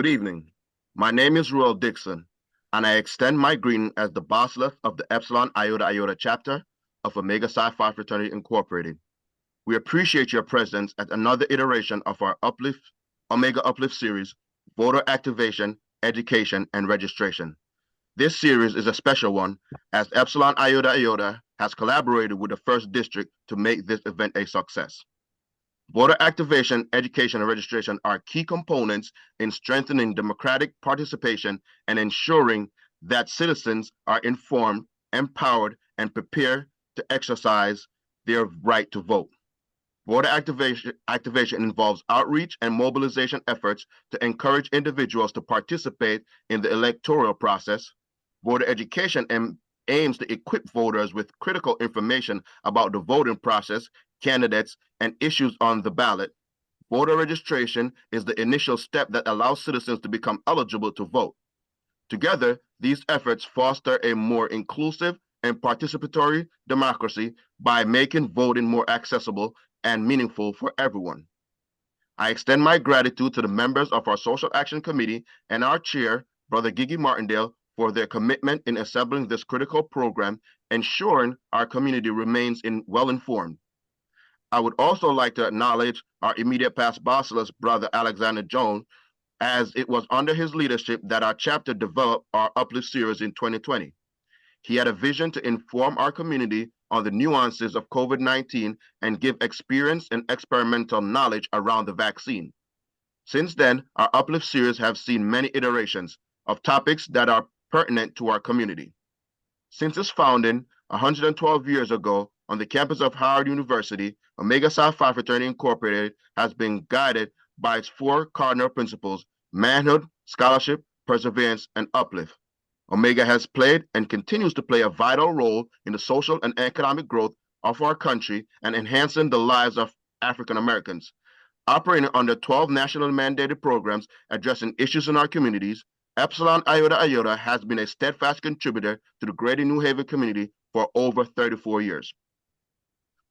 Good evening. My name is Ruel Dixon, and I extend my greeting as the Basileus of the Epsilon Iota Iota chapter of Omega Psi Phi Fraternity Incorporated. We appreciate your presence at another iteration of our Omega Uplift Series, Voter Activation, Education, and Registration. This series is a special one as Epsilon Iota Iota has collaborated with the First District to make this event a success. Voter activation, education, and registration are key components in strengthening democratic participation and ensuring that citizens are informed, empowered, and prepared to exercise their right to vote. Voter activation involves outreach and mobilization efforts to encourage individuals to participate in the electoral process. Voter education aims to equip voters with critical information about the voting process, candidates, and issues on the ballot. Voter registration is the initial step that allows citizens to become eligible to vote. Together, these efforts foster a more inclusive and participatory democracy by making voting more accessible and meaningful for everyone. I extend my gratitude to the members of our Social Action Committee and our chair, Brother Gigi Martindale, for their commitment in assembling this critical program, ensuring our community remains well-informed. I would also like to acknowledge our immediate past Basileus, Brother Alexander Jones, as it was under his leadership that our chapter developed our Uplift Series in 2020. He had a vision to inform our community on the nuances of COVID-19 and give experience and experimental knowledge around the vaccine. Since then, our Uplift Series have seen many iterations of topics that are pertinent to our community. Since its founding 112 years ago on the campus of Howard University, Omega Psi Phi Fraternity Incorporated has been guided by its four cardinal principles: manhood, scholarship, perseverance, and uplift. Omega has played and continues to play a vital role in the social and economic growth of our country and enhancing the lives of African Americans. Operating under 12 nationally mandated programs addressing issues in our communities, Epsilon Iota Iota has been a steadfast contributor to the Greater New Haven community for over 34 years.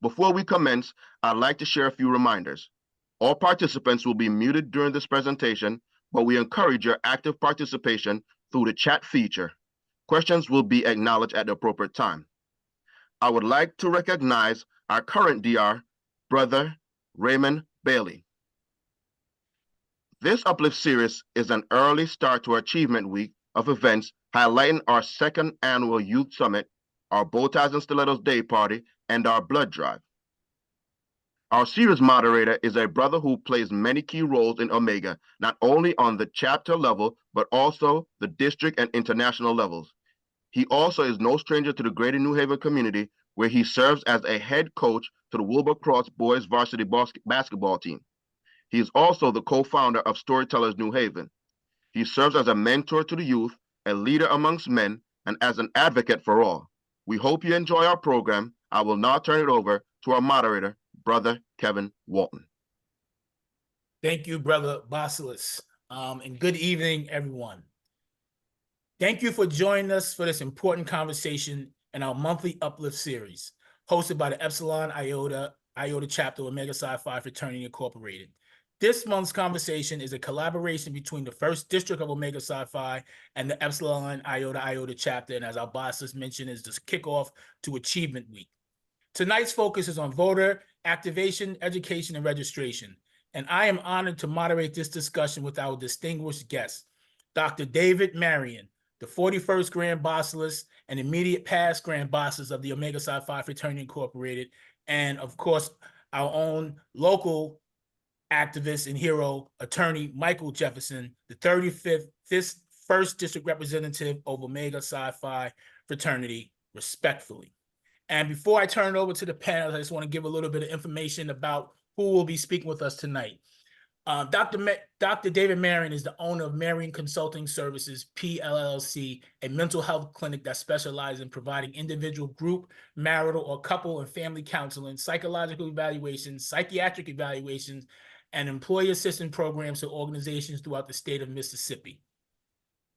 Before we commence, I'd like to share a few reminders. All participants will be muted during this presentation, but we encourage your active participation through the chat feature. Questions will be acknowledged at the appropriate time. I would like to recognize our current DR, Brother Raymond Bailey. This Uplift Series is an early start to our Achievement Week of events highlighting our second annual Youth Summit, our Bow Ties and Stilettos Day Party, and our Blood Drive. Our series moderator is a brother who plays many key roles in Omega, not only on the chapter level, but also the district and international levels. He also is no stranger to the Greater New Haven community, where he serves as a head coach to the Wilbur Cross boys varsity basketball team. He is also the co-founder of Storytellers New Haven. He serves as a mentor to the youth, a leader amongst men, and as an advocate for all. We hope you enjoy our program. I will now turn it over to our moderator, Brother Kevin Walton. Thank you, Brother Basileus, and good evening, everyone. Thank you for joining us for this important conversation in our monthly Uplift series, hosted by the Epsilon Iota chapter of Omega Psi Phi Fraternity Incorporated. This month's conversation is a collaboration between the First District of Omega Psi Phi and the Epsilon Iota chapter, and as our Basileus mentioned, is the kickoff to Achievement Week. Tonight's focus is on voter activation, education, and registration, and I am honored to moderate this discussion with our distinguished guest, Dr. David Marion, the 41st Grand Basileus and immediate past Grand Basileus of the Omega Psi Phi Fraternity Incorporated, and of course, our own local activist and hero, attorney Michael Jefferson, the 35th First District Representative of Omega Psi Phi Fraternity, respectfully. And before I turn it over to the panel, I just want to give a little bit of information about who will be speaking with us tonight. Dr. David Marion is the owner of Marion Consulting Services, PLLC, a mental health clinic that specializes in providing individual, group, marital, or couple and family counseling, psychological evaluations, psychiatric evaluations, and employee assistance programs to organizations throughout the state of Mississippi.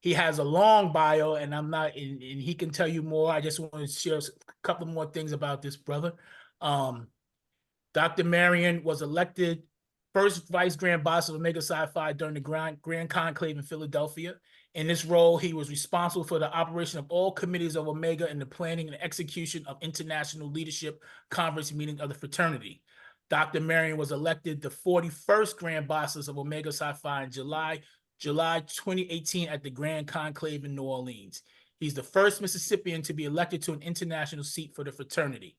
He has a long bio, and and he can tell you more. I just want to share a couple more things about this brother. Dr. Marion was elected first Vice Grand Boss of Omega Psi Phi during the Grand Conclave in Philadelphia. In this role, he was responsible for the operation of all committees of Omega and the planning and execution of international leadership conference meetings of the fraternity. Dr. Marion was elected the 41st Grand Bosses of Omega Psi Phi in July 2018 at the Grand Conclave in New Orleans. He's the first Mississippian to be elected to an international seat for the fraternity.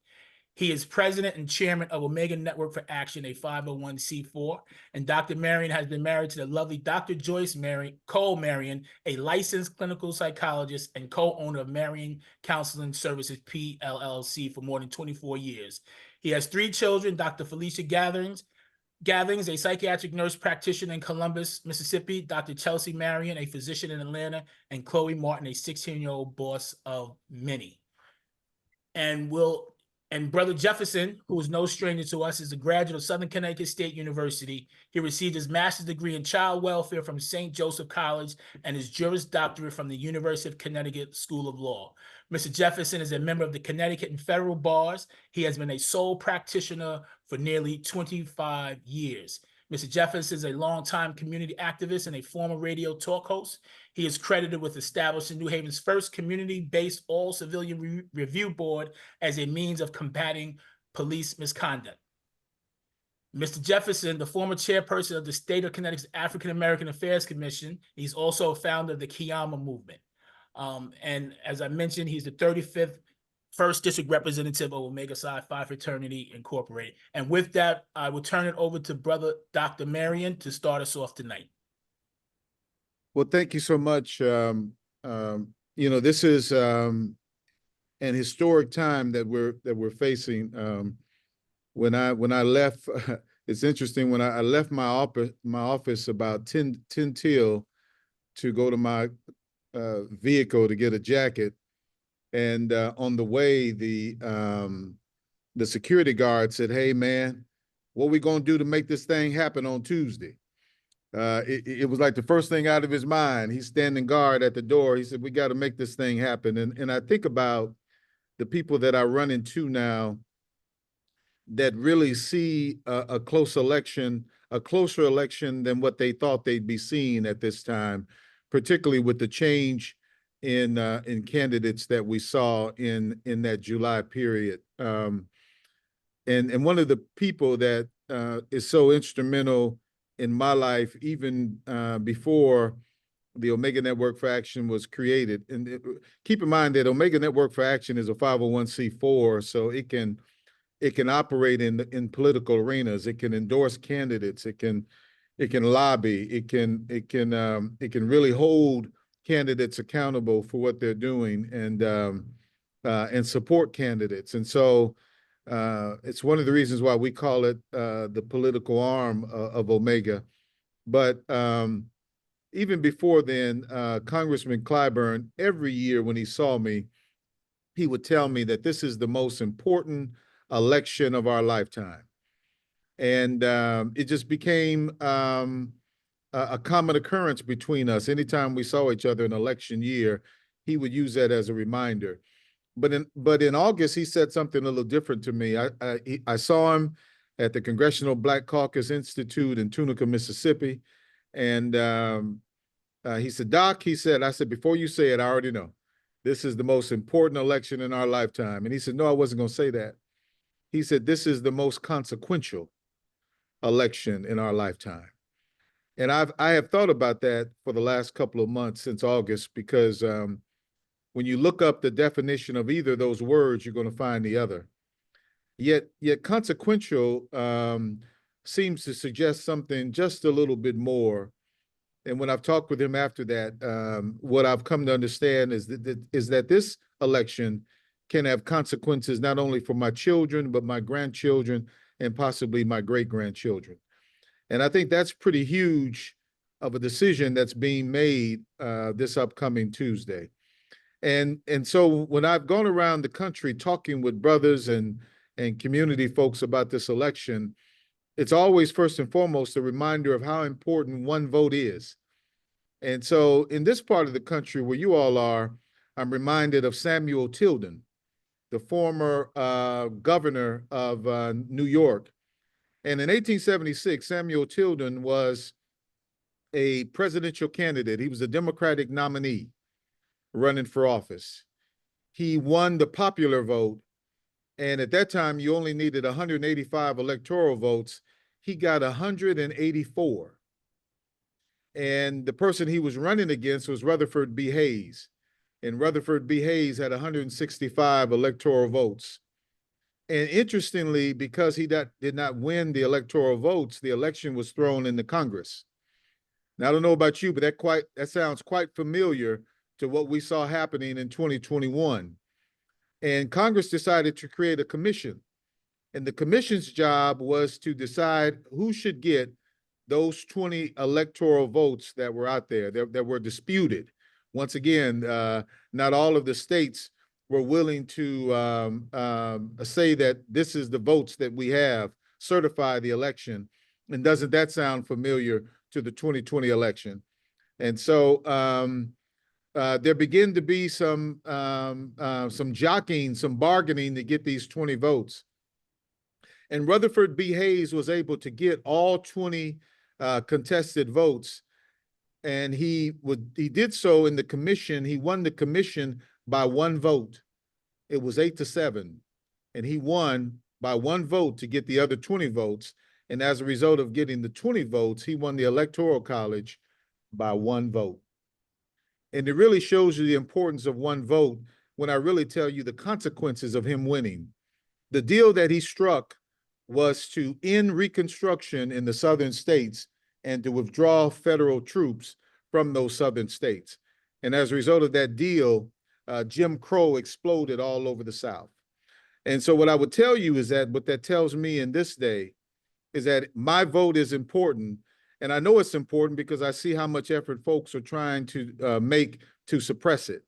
He is president and chairman of Omega Network for Action, a 501c4, and Dr. Marion has been married to the lovely Dr. Joyce Cole Marion, a licensed clinical psychologist and co-owner of Marion Counseling Services, PLLC, for more than 24 years. He has 3 children, Dr. Felicia Gatherings, a psychiatric nurse practitioner in Columbus, Mississippi, Dr. Chelsea Marion, a physician in Atlanta, and Chloe Martin, a 16-year-old boss of many. And Brother Jefferson, who is no stranger to us, is a graduate of Southern Connecticut State University. He received his master's degree in child welfare from St. Joseph College and his Juris Doctorate from the University of Connecticut School of Law. Mr. Jefferson is a member of the Connecticut and federal bars. He has been a sole practitioner for nearly 25 years. Mr. Jefferson is a longtime community activist and a former radio talk host. He is credited with establishing New Haven's first community-based all-civilian review board as a means of combating police misconduct. Mr. Jefferson, the former chairperson of the State of Connecticut's African American Affairs Commission, he's also a founder of the Kiyama movement. And as I mentioned, he's the 35th First District Representative of Omega Psi Phi Fraternity Incorporated. And with that, I will turn it over to Brother Dr. Marion to start us off tonight. Well, thank you so much. This is an historic time that we're facing. When I left, it's interesting. When I left my office about 10 till to go to my vehicle to get a jacket, and on the way, the security guard said, "Hey, man, what we gonna do to make this thing happen on Tuesday?" It was like the first thing out of his mind. He's standing guard at the door. He said, "We got to make this thing happen." And I think about the people that I run into now that really see a closer election than what they thought they'd be seeing at this time, particularly with the change in candidates that we saw in that July period. And one of the people that is so instrumental in my life, even before the Omega Network for Action was created. And keep in mind that Omega Network for Action is a 501c4, so it can operate in political arenas. It can endorse candidates. It can lobby. It can really hold candidates accountable for what they're doing and support candidates. And so it's one of the reasons why we call it the political arm of Omega. But even before then, Congressman Clyburn, every year when he saw me, he would tell me that this is the most important election of our lifetime. And it just became a common occurrence between us. Anytime we saw each other in election year, he would use that as a reminder. But in August, he said something a little different to me. I saw him at the Congressional Black Caucus Institute in Tunica, Mississippi. And he said, "Doc," I said, "before you say it, I already know. This is the most important election in our lifetime." And he said, "No, I wasn't going to say that." He said, "This is the most consequential election in our lifetime." And I have thought about that for the last couple of months since August, because when you look up the definition of either of those words, you're going to find the other. Yet consequential seems to suggest something just a little bit more. And when I've talked with him after that, what I've come to understand is that this election can have consequences not only for my children, but my grandchildren and possibly my great-grandchildren. And I think that's pretty huge of a decision that's being made this upcoming Tuesday. And so when I've gone around the country talking with brothers and community folks about this election, it's always first and foremost a reminder of how important one vote is. And so in this part of the country where you all are, I'm reminded of Samuel Tilden, the former governor of New York. And in 1876, Samuel Tilden was a presidential candidate. He was a Democratic nominee running for office. He won the popular vote. And at that time, you only needed 185 electoral votes. He got 184. And the person he was running against was Rutherford B. Hayes. And Rutherford B. Hayes had 165 electoral votes. And interestingly, because he did not win the electoral votes, the election was thrown into Congress. Now, I don't know about you, but that sounds quite familiar to what we saw happening in 2021. And Congress decided to create a commission. And the commission's job was to decide who should get those 20 electoral votes that were out there that were disputed. Once again, not all of the states were willing to say that this is the votes that we have, certify the election. And doesn't that sound familiar to the 2020 election? And so there began to be some jockeying, some bargaining to get these 20 votes. And Rutherford B. Hayes was able to get all 20 contested votes. And he did so in the commission. He won the commission by one vote. It was 8-7. And he won by one vote to get the other 20 votes. And as a result of getting the 20 votes, he won the Electoral College by one vote. And it really shows you the importance of one vote when I really tell you the consequences of him winning. The deal that he struck was to end Reconstruction in the southern states and to withdraw federal troops from those southern states. And as a result of that deal, Jim Crow exploded all over the South. And so what I would tell you is that what that tells me in this day is that my vote is important. And I know it's important because I see how much effort folks are trying to make to suppress it.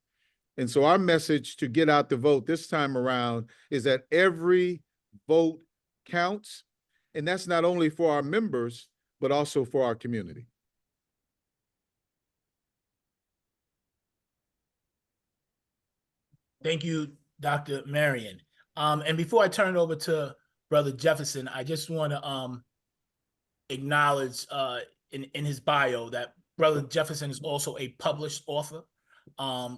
And so our message to get out the vote this time around is that every vote counts. And that's not only for our members, but also for our community. Thank you, Dr. Marion. And before I turn it over to Brother Jefferson, I just want to acknowledge in his bio that Brother Jefferson is also a published author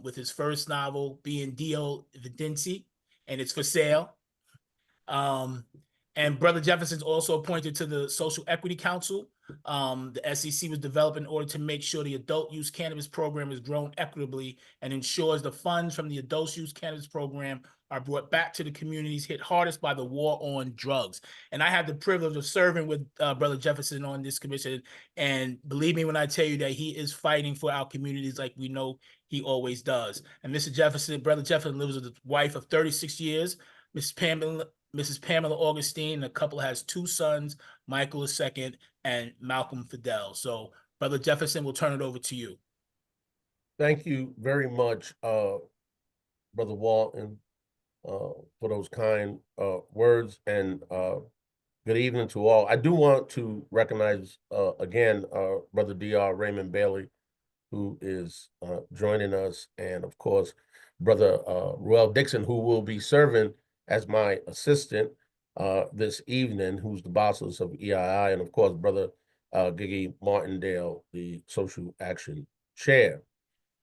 with his first novel being Dio Videnci, and it's for sale. And Brother Jefferson's also appointed to the Social Equity Council. The SEC was developed in order to make sure the adult use cannabis program is grown equitably and ensures the funds from the adult use cannabis program are brought back to the communities hit hardest by the war on drugs. And I had the privilege of serving with Brother Jefferson on this commission. And believe me when I tell you that he is fighting for our communities like we know he always does. And Brother Jefferson lives with his wife of 36 years, Mrs. Pamela Augustine. The couple has two sons, Michael II and Malcolm Fidel. So, Brother Jefferson, we'll turn it over to you. Thank you very much, Brother Walton, for those kind words, and good evening to all. I do want to recognize again Brother Dr. Raymond Bailey, who is joining us, and of course, Brother Ruel Dixon, who will be serving as my assistant this evening, who's the Basileus of EII, and of course, Brother Gigi Martindale, the Social Action Chair.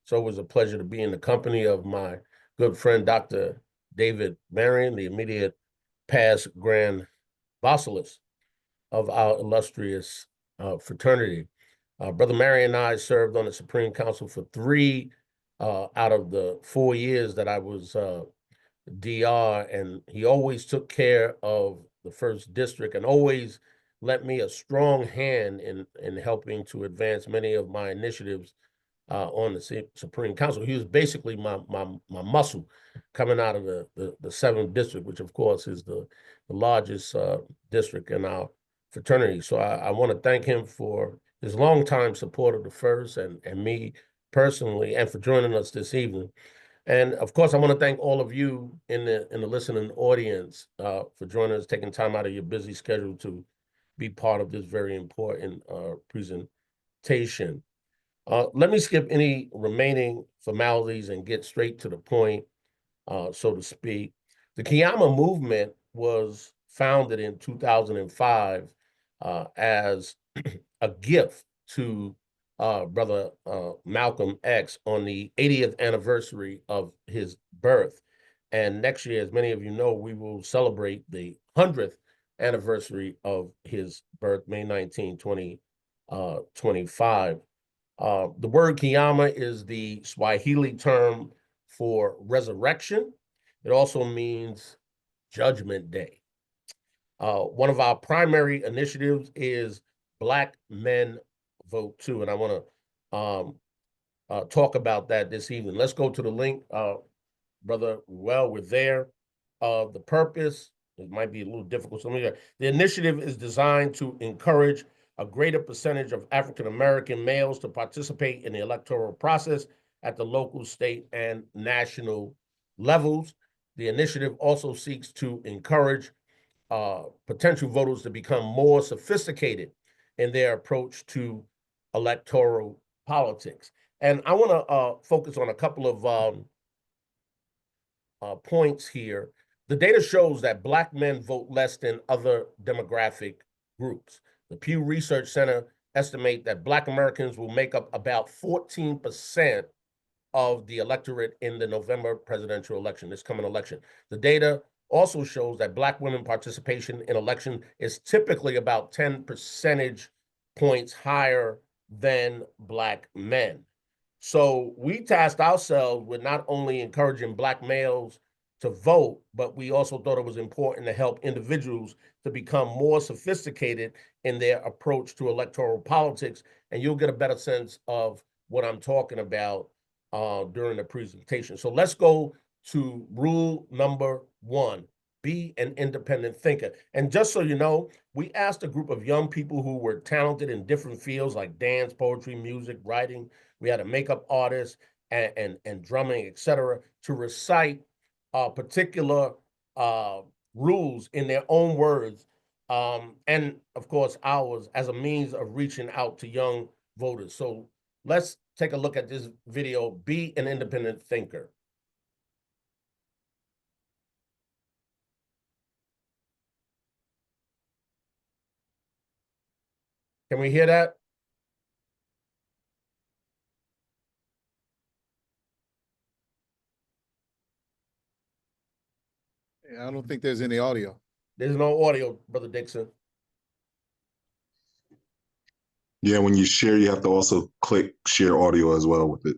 So it was a pleasure to be in the company of my good friend, Dr. David Marion, the immediate past Grand Basileus of our illustrious fraternity. Brother Marion and I served on the Supreme Council for 3 out of the 4 years that I was DR, and he always took care of the first district and always lent me a strong hand in helping to advance many of my initiatives on the Supreme Council. He was basically my muscle coming out of the 7th district, which of course is the largest district in our fraternity. So I want to thank him for his longtime support of the first and me personally, and for joining us this evening. And of course, I want to thank all of you in the listening audience for joining us, taking time out of your busy schedule to be part of this very important presentation. Let me skip any remaining formalities and get straight to the point, so to speak. The Kiyama movement was founded in 2005 as a gift to Brother Malcolm X on the 80th anniversary of his birth. And next year, as many of you know, we will celebrate the 100th anniversary of his birth, May 19, 2025. The word Kiyama is the Swahili term for resurrection. It also means Judgment Day. One of our primary initiatives is Black Men Vote Too, and I want to talk about that this evening. Let's go to the link, Brother. Well, we're there. The purpose, it might be a little difficult. The initiative is designed to encourage a greater percentage of African-American males to participate in the electoral process at the local, state, and national levels. The initiative also seeks to encourage potential voters to become more sophisticated in their approach to electoral politics. And I want to focus on a couple of points here. The data shows that Black men vote less than other demographic groups. The Pew Research Center estimate that Black Americans will make up about 14% of the electorate in the November presidential election, this coming election. The data also shows that Black women participation in election is typically about 10 percentage points higher than Black men. So we tasked ourselves with not only encouraging Black males to vote, but we also thought it was important to help individuals to become more sophisticated in their approach to electoral politics. And you'll get a better sense of what I'm talking about during the presentation. So let's go to rule number 1, be an independent thinker. And just so you know, we asked a group of young people who were talented in different fields like dance, poetry, music, writing. We had a makeup artist and drumming, etc., to recite particular rules in their own words, and of course ours, as a means of reaching out to young voters. So let's take a look at this video, Be an Independent Thinker. Can we hear that? I don't think there's any audio. There's no audio, Brother Dixon. Yeah, when you share, you have to also click share audio as well with it.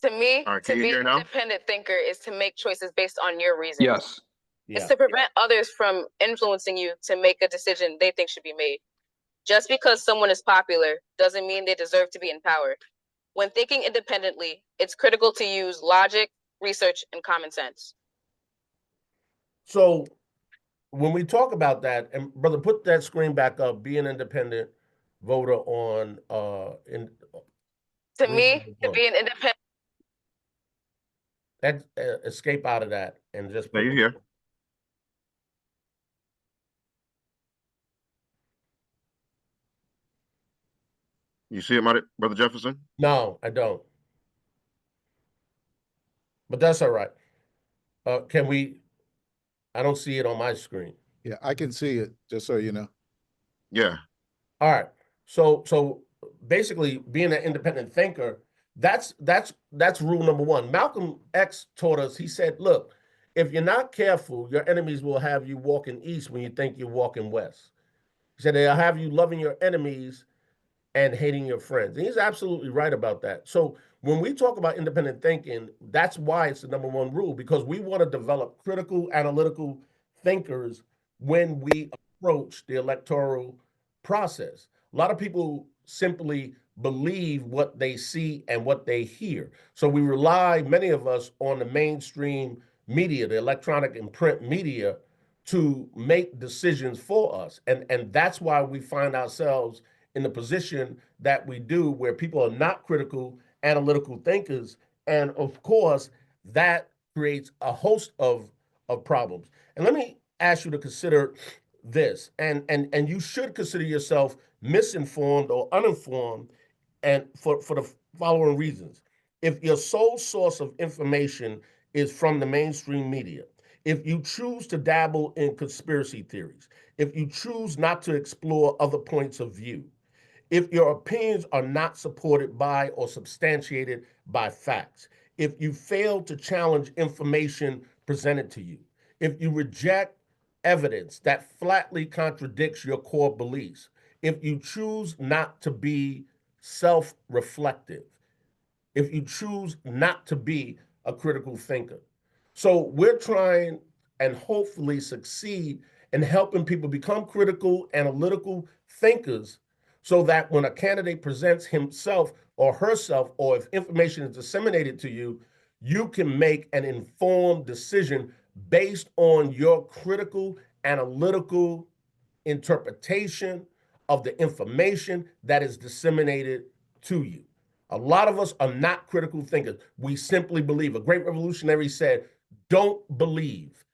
To me, All right, to can you be hear an now? independent thinker is to make choices based on your reasons. Yes. It's to prevent others from influencing you to make a decision they think should be made. Just because someone is popular doesn't mean they deserve to be in power. When thinking independently, it's critical to use logic, research, and common sense. So when we talk about that, and brother, put that screen back up, be an independent voter on To me, to be an independent escape out of that and just Are you here? You see it, Brother Jefferson? No, I don't. But that's all right. Can we? I don't see it on my screen. Yeah, I can see it, just so you know. Yeah. All right. So basically, being an independent thinker, that's rule number 1. Malcolm X taught us. He said, "Look, if you're not careful, your enemies will have you walking east when you think you're walking west." He said they'll have you loving your enemies and hating your friends. And he's absolutely right about that. So when we talk about independent thinking, that's why it's the number 1 rule, because we want to develop critical, analytical thinkers when we approach the electoral process. A lot of people simply believe what they see and what they hear. So we rely, many of us, on the mainstream media, the electronic and print media, to make decisions for us. And that's why we find ourselves in the position that we do, where people are not critical, analytical thinkers. And of course, that creates a host of problems. And let me ask you to consider this, and you should consider yourself misinformed or uninformed, and for the following reasons. If your sole source of information is from the mainstream media, if you choose to dabble in conspiracy theories, if you choose not to explore other points of view, if your opinions are not supported by or substantiated by facts, if you fail to challenge information presented to you, if you reject evidence that flatly contradicts your core beliefs, if you choose not to be self-reflective, if you choose not to be a critical thinker. So we're trying and hopefully succeed in helping people become critical, analytical thinkers so that when a candidate presents himself or herself, or if information is disseminated to you, you can make an informed decision based on your critical, analytical interpretation of the information that is disseminated to you. A lot of us are not critical thinkers. We simply believe. A great revolutionary said, don't believe,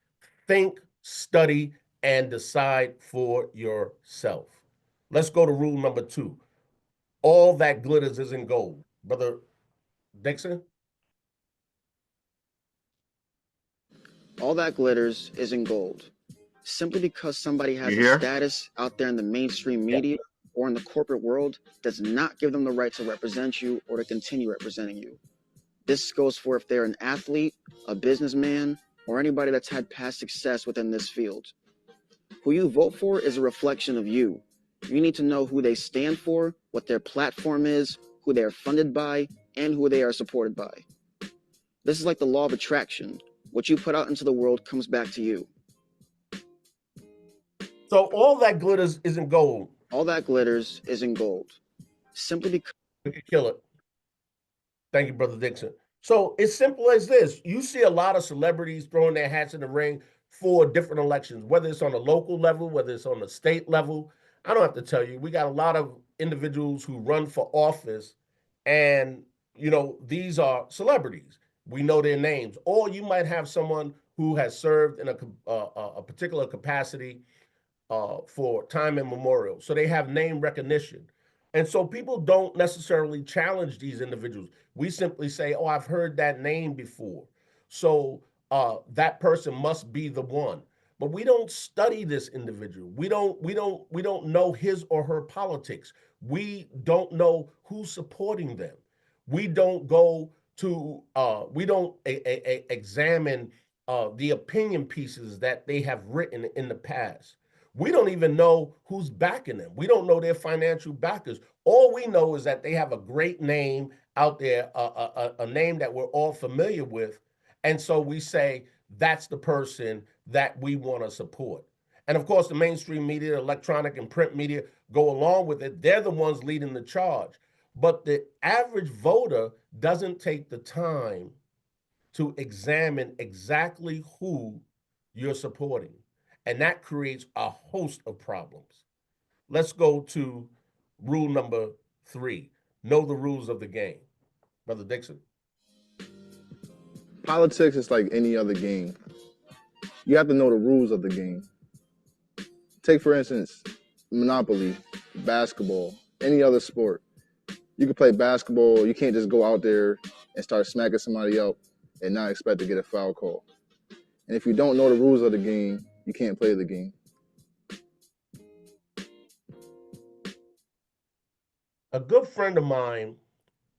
think, study, and decide for yourself. Let's go to rule number 2. All that glitters isn't gold. Brother Dixon? All that glitters isn't gold. Simply because somebody has You a hear? status out there in the mainstream media or in the corporate world does not give them the right to represent you or to continue representing you. This goes for if they're an athlete, a businessman, or anybody that's had past success within this field. Who you vote for is a reflection of you. You need to know who they stand for, what their platform is, who they are funded by, and who they are supported by. This is like the law of attraction. What you put out into the world comes back to you. So all that glitters isn't gold. All that glitters isn't gold. Simply because We could kill it. Thank you, Brother Dixon. So it's simple as this. You see a lot of celebrities throwing their hats in the ring for different elections, whether it's on the local level, whether it's on the state level. I don't have to tell you, we got a lot of individuals who run for office, and these are celebrities. We know their names. Or you might have someone who has served in a particular capacity for time immemorial. So they have name recognition. And so people don't necessarily challenge these individuals. We simply say, oh, I've heard that name before. So that person must be the one. But we don't study this individual. We don't know his or her politics. We don't know who's supporting them. We don't go to we don't examine the opinion pieces that they have written in the past. We don't even know who's backing them. We don't know their financial backers. All we know is that they have a great name out there, a name that we're all familiar with. And so we say, that's the person that we want to support. And of course, the mainstream media, electronic and print media go along with it. They're the ones leading the charge. But the average voter doesn't take the time to examine exactly who you're supporting. And that creates a host of problems. Let's go to rule number 3. Know the rules of the game. Brother Dixon. Politics is like any other game. You have to know the rules of the game. Take, for instance, Monopoly, basketball, any other sport. You can play basketball. You can't just go out there and start smacking somebody up and not expect to get a foul call. And if you don't know the rules of the game, you can't play the game. A good friend of mine,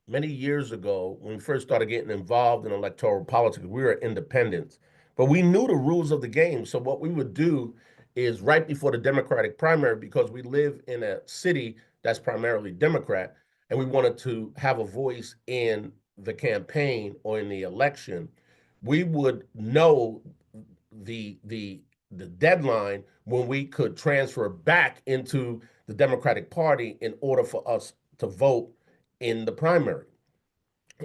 many years ago, when we first started getting involved in electoral politics, we were independents, but we knew the rules of the game. So what we would do is right before the Democratic primary, because we live in a city that's primarily Democrat, and we wanted to have a voice in the campaign or in the election, we would know the deadline when we could transfer back into the Democratic Party in order for us to vote in the primary.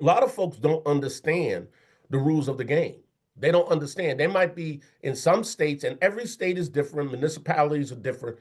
A lot of folks don't understand the rules of the game. They don't understand. They might be in some states, and every state is different, municipalities are different.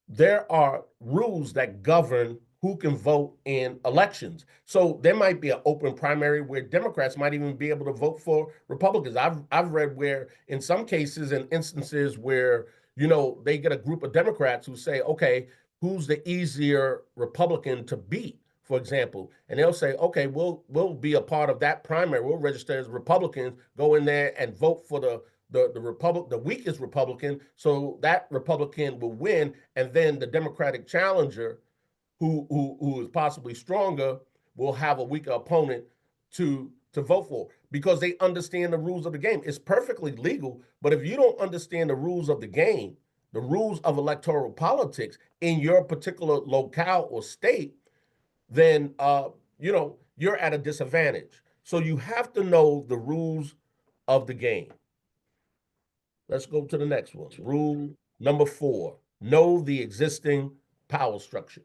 There are rules that govern who can vote in elections. So there might be an open primary where Democrats might even be able to vote for Republicans. I've read where in some cases and instances where, they get a group of Democrats who say, okay, who's the easier Republican to beat for example, and they'll say, okay, we'll be a part of that primary. We'll register as Republicans, go in there and vote for the weakest Republican, so that Republican will win, and then the Democratic challenger, who is possibly stronger, will have a weaker opponent to vote for, because they understand the rules of the game. It's perfectly legal, but if you don't understand the rules of the game, the rules of electoral politics in your particular locale or state, then you're at a disadvantage. So you have to know the rules of the game. Let's go to the next one. Rule number 4, know the existing power structure.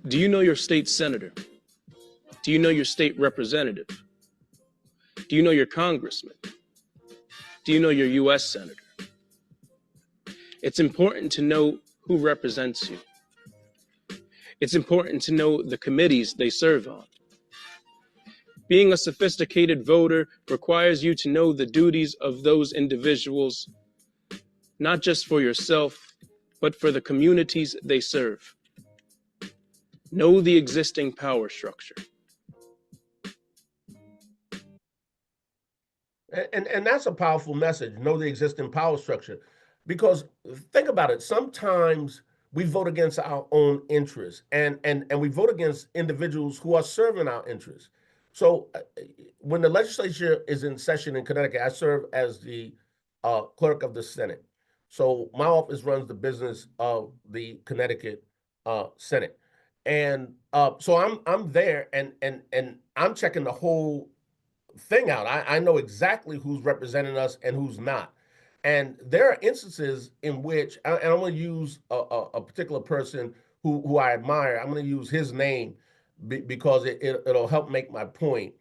Do you know your state senator? Do you know your state representative? Do you know your congressman? Do you know your U.S. senator? It's important to know who represents you. It's important to know the committees they serve on. Being a sophisticated voter requires you to know the duties of those individuals, not just for yourself, but for the communities they serve. Know the existing power structure. And that's a powerful message, know the existing power structure. Because think about it, sometimes we vote against our own interests, and we vote against individuals who are serving our interests. So when the legislature is in session in Connecticut, I serve as the clerk of the Senate. So my office runs the business of the Connecticut Senate. And so I'm there, and I'm checking the whole thing out. I know exactly who's representing us and who's not. And there are instances in which, and I'm going to use a particular person who I admire. I'm going to use his name because it'll help make my point.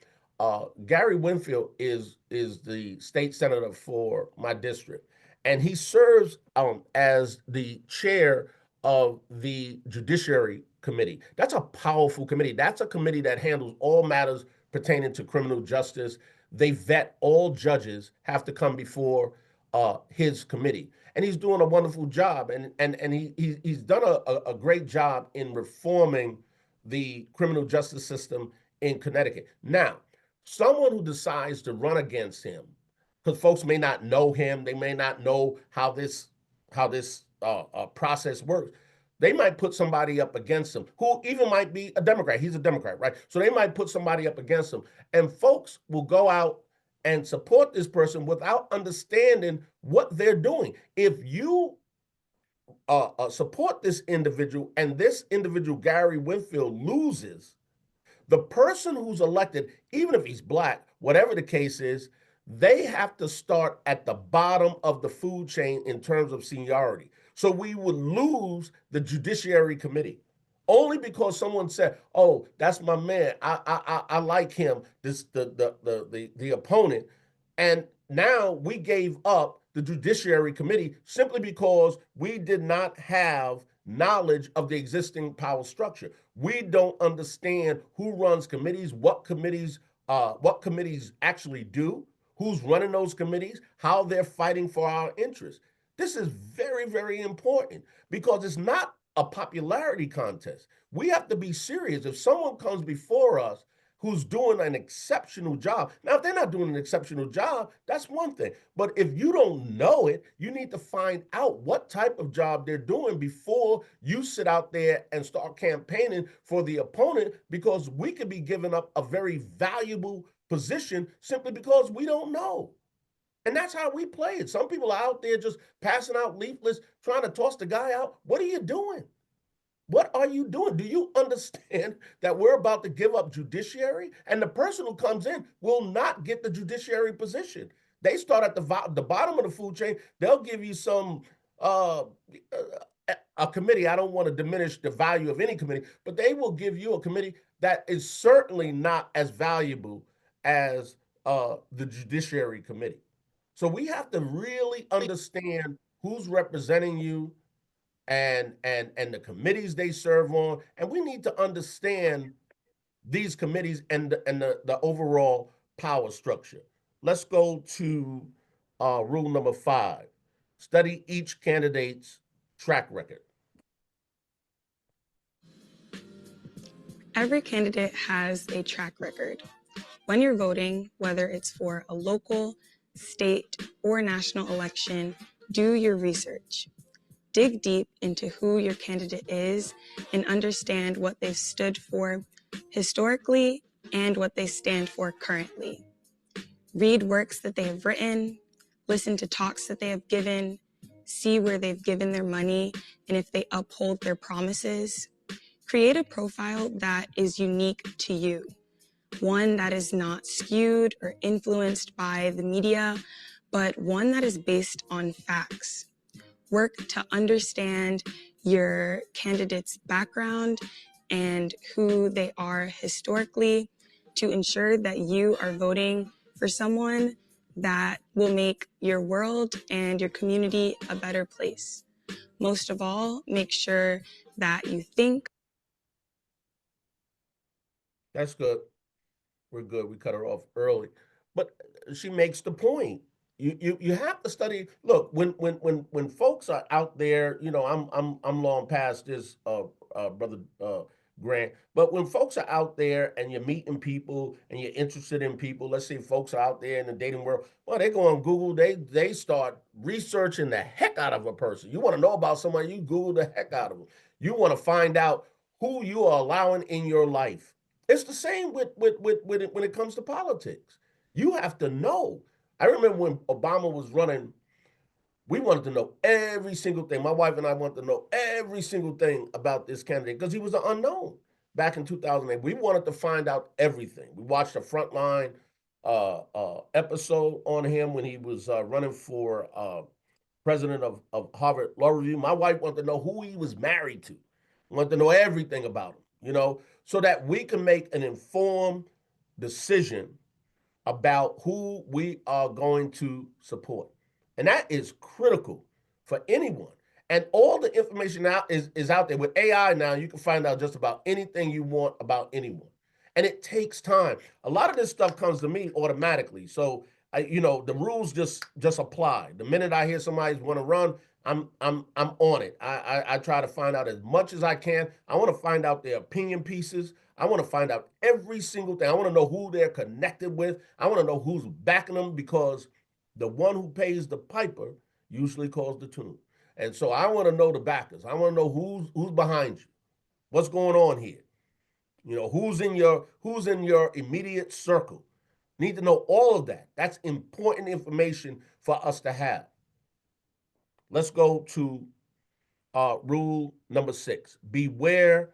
Gary Winfield is the state senator for my district, and he serves as the chair of the Judiciary Committee. That's a powerful committee. That's a committee that handles all matters pertaining to criminal justice. They vet all judges have to come before his committee, and he's doing a wonderful job. And he's done a great job in reforming the criminal justice system in Connecticut. Now, someone who decides to run against him, because folks may not know him, they may not know how this process works. They might put somebody up against him who even might be a Democrat. He's a Democrat, right? So they might put somebody up against him, and folks will go out and support this person without understanding what they're doing. If you support this individual and this individual, Gary Winfield, loses, the person who's elected, even if he's black, whatever the case is, they have to start at the bottom of the food chain in terms of seniority. So we would lose the Judiciary Committee only because someone said, "Oh, that's my man. I like him." The opponent, and now we gave up the Judiciary Committee simply because we did not have knowledge of the existing power structure. We don't understand who runs committees, what committees actually do, who's running those committees, how they're fighting for our interests. This is very, very important because it's not a popularity contest. We have to be serious. If someone comes before us who's doing an exceptional job, now, if they're not doing an exceptional job, that's one thing. But if you don't know it, you need to find out what type of job they're doing before you sit out there and start campaigning for the opponent, because we could be giving up a very valuable position simply because we don't know. And that's how we play it. Some people are out there just passing out leaflets, trying to toss the guy out. What are you doing? What are you doing? Do you understand that we're about to give up judiciary? And the person who comes in will not get the judiciary position. They start at the bottom of the food chain. They'll give you some a committee. I don't want to diminish the value of any committee, but they will give you a committee that is certainly not as valuable as the Judiciary Committee. So we have to really understand who's representing you and the committees they serve on, and we need to understand these committees and the overall power structure. Let's go to rule number 5. Study each candidate's track record? Every candidate has a track record. When you're voting, whether it's for a local, state, or national election, do your research. Dig deep into who your candidate is and understand what they've stood for historically and what they stand for currently. Read works that they have written, listen to talks that they have given, see where they've given their money and if they uphold their promises. Create a profile that is unique to you, one that is not skewed or influenced by the media, but one that is based on facts. Work to understand your candidate's background and who they are historically to ensure that you are voting for someone that will make your world and your community a better place. Most of all, make sure that you think. That's good. We're good. We cut her off early, but she makes the point. You have to study. Look, when folks are out there, you know, I'm long past this, brother Grant. But when folks are out there and you're meeting people and you're interested in people, let's say folks are out there in the dating world. Well, they go on Google. They start researching the heck out of a person. You want to know about somebody, you Google the heck out of them. You want to find out who you are allowing in your life. It's the same with when it comes to politics. You have to know. I remember when Obama was running, we wanted to know every single thing. My wife and I wanted to know every single thing about this candidate because he was an unknown back in 2008. We wanted to find out everything. We watched a Frontline episode on him when he was running for president of Harvard Law Review. My wife wanted to know who he was married to. Wanted to know everything about him, you know, so that we can make an informed decision about who we are going to support. And that is critical for anyone. And all the information now is out there. With AI now, you can find out just about anything you want about anyone. And it takes time. A lot of this stuff comes to me automatically. So, you know, the rules just apply. The minute I hear somebody's want to run, I'm on it. I try to find out as much as I can. I want to find out their opinion pieces. I want to find out every single thing. I want to know who they're connected with. I want to know who's backing them because the one who pays the piper usually calls the tune. And so I want to know the backers. I want to know who's behind you. What's going on here? You know, who's in your immediate circle? Need to know all of that. That's important information for us to have. Let's go to rule number 6. Beware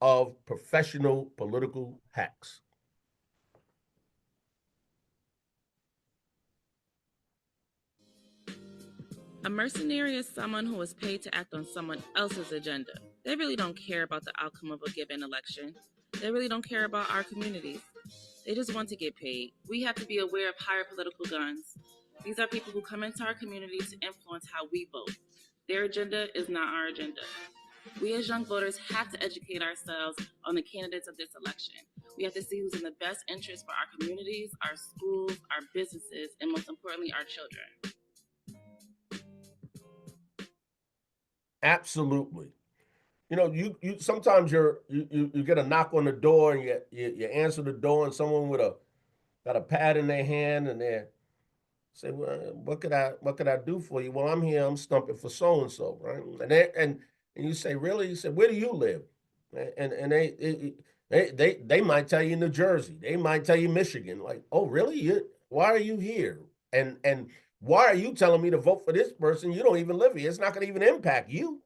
of professional political hacks. A mercenary is someone who is paid to act on someone else's agenda. They really don't care about the outcome of a given election. They really don't care about our communities. They just want to get paid. We have to be aware of higher political guns. These are people who come into our community to influence how we vote. Their agenda is not our agenda. We as young voters have to educate ourselves on the candidates of this election. We have to see who's in the best interest for our communities, our schools, our businesses, and most importantly, our children. Absolutely. You know, you sometimes you get a knock on the door and you answer the door and someone with got a pad in their hand and they say, well, what could I do for you? Well, I'm here, I'm stumping for so and so, right? And you say, really? You say, where do you live? And they might tell you New Jersey, they might tell you Michigan. Like, oh, really? Why are you here? And why are you telling me to vote for this person? You don't even live here. It's not going to even impact you.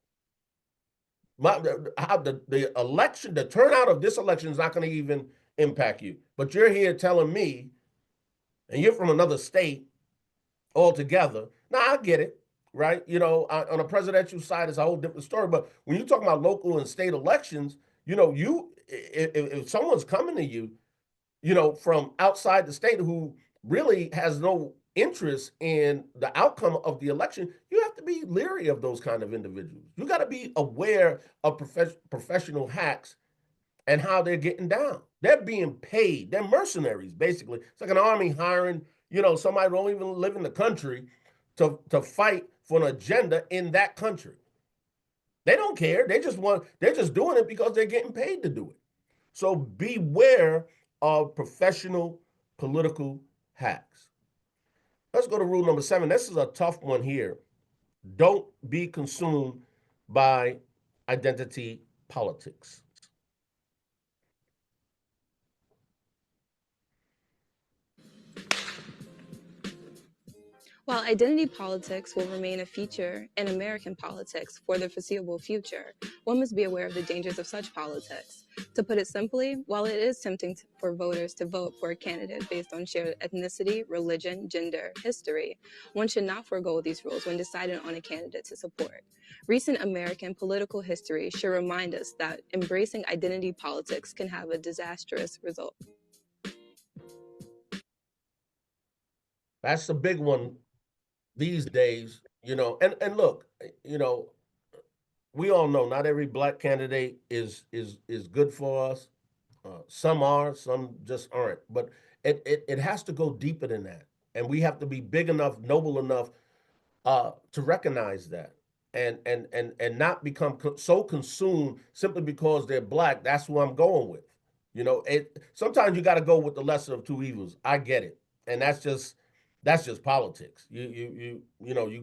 The election, the turnout of this election is not going to even impact you. But you're here telling me, and you're from another state altogether. Now, I get it, right? You know, on a presidential side, it's a whole different story. But when you talk about local and state elections, you know, if someone's coming to you, you know, from outside the state who really has no interest in the outcome of the election, you have to be leery of those kind of individuals. You got to be aware of professional hacks and how they're getting down. They're being paid. They're mercenaries, basically. It's like an army hiring, you know, somebody who don't even live in the country to fight for an agenda in that country. They don't care. They're just doing it because they're getting paid to do it. So beware of professional political hacks. Let's go to rule number 7. This is a tough one here. Don't be consumed by identity politics. While identity politics will remain a feature in American politics for the foreseeable future, one must be aware of the dangers of such politics. To put it simply, while it is tempting for voters to vote for a candidate based on shared ethnicity, religion, gender, history, one should not forego these rules when deciding on a candidate to support. Recent American political history should remind us that embracing identity politics can have a disastrous result. That's a big one these days, and look, we all know not every black candidate is good for us. Some are, some just aren't. But it has to go deeper than that, and we have to be big enough, noble enough to recognize that, and not become so consumed simply because they're black. That's who I'm going with. Sometimes you got to go with the lesser of two evils. I get it, and that's just politics. You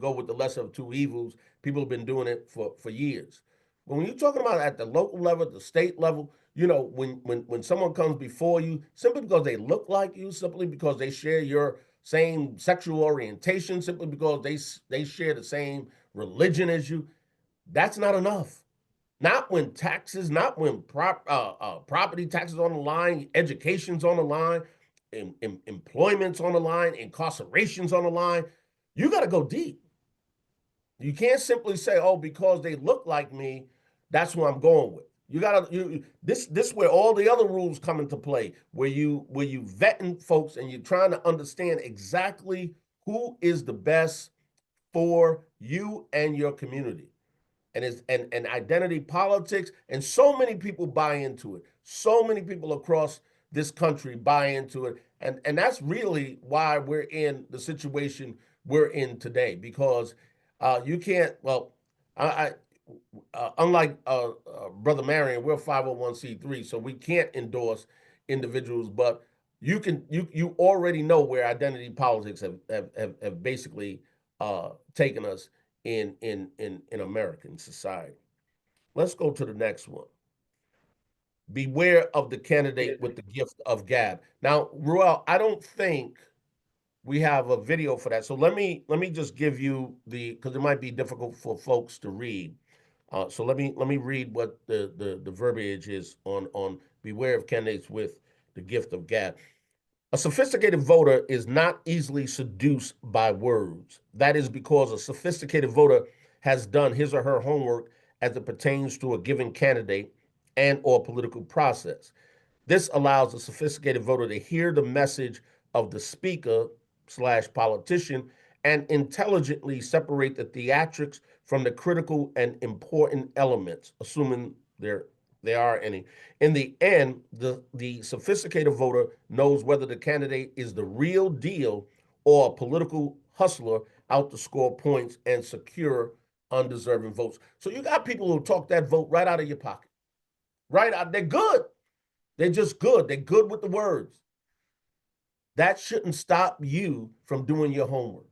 go with the lesser of two evils. People have been doing it for years. But when you're talking about at the local level, the state level, when someone comes before you simply because they look like you, simply because they share your same sexual orientation, simply because they share the same religion as you, that's not enough. Not when taxes, not when property taxes on the line, education's on the line, employment's on the line, incarceration's on the line. You got to go deep. You can't simply say, "Oh, because they look like me, that's who I'm going with." This is where all the other rules come into play, where you vetting folks and you're trying to understand exactly who is the best for you and your community. And identity politics, and so many people buy into it. So many people across this country buy into it, and that's really why we're in the situation we're in today. Because you can't. Well, unlike Brother Marion, we're 501c3, so we can't endorse individuals, but you already know where identity politics have basically taken us in American society. Let's go to the next one. Beware of the candidate with the gift of gab. Now, Ruel, I don't think we have a video for that. So let me just give you because it might be difficult for folks to read. So let me read what the verbiage is on beware of candidates with the gift of gab. A sophisticated voter is not easily seduced by words. That is because a sophisticated voter has done his or her homework as it pertains to a given candidate and or political process. This allows a sophisticated voter to hear the message of the speaker/politician and intelligently separate the theatrics from the critical and important elements, assuming there are any. In the end, the sophisticated voter knows whether the candidate is the real deal or a political hustler out to score points and secure undeserving votes. So you got people who talk that vote right out of your pocket. Right out. They're good. They're just good. They're good with the words. That shouldn't stop you from doing your homework.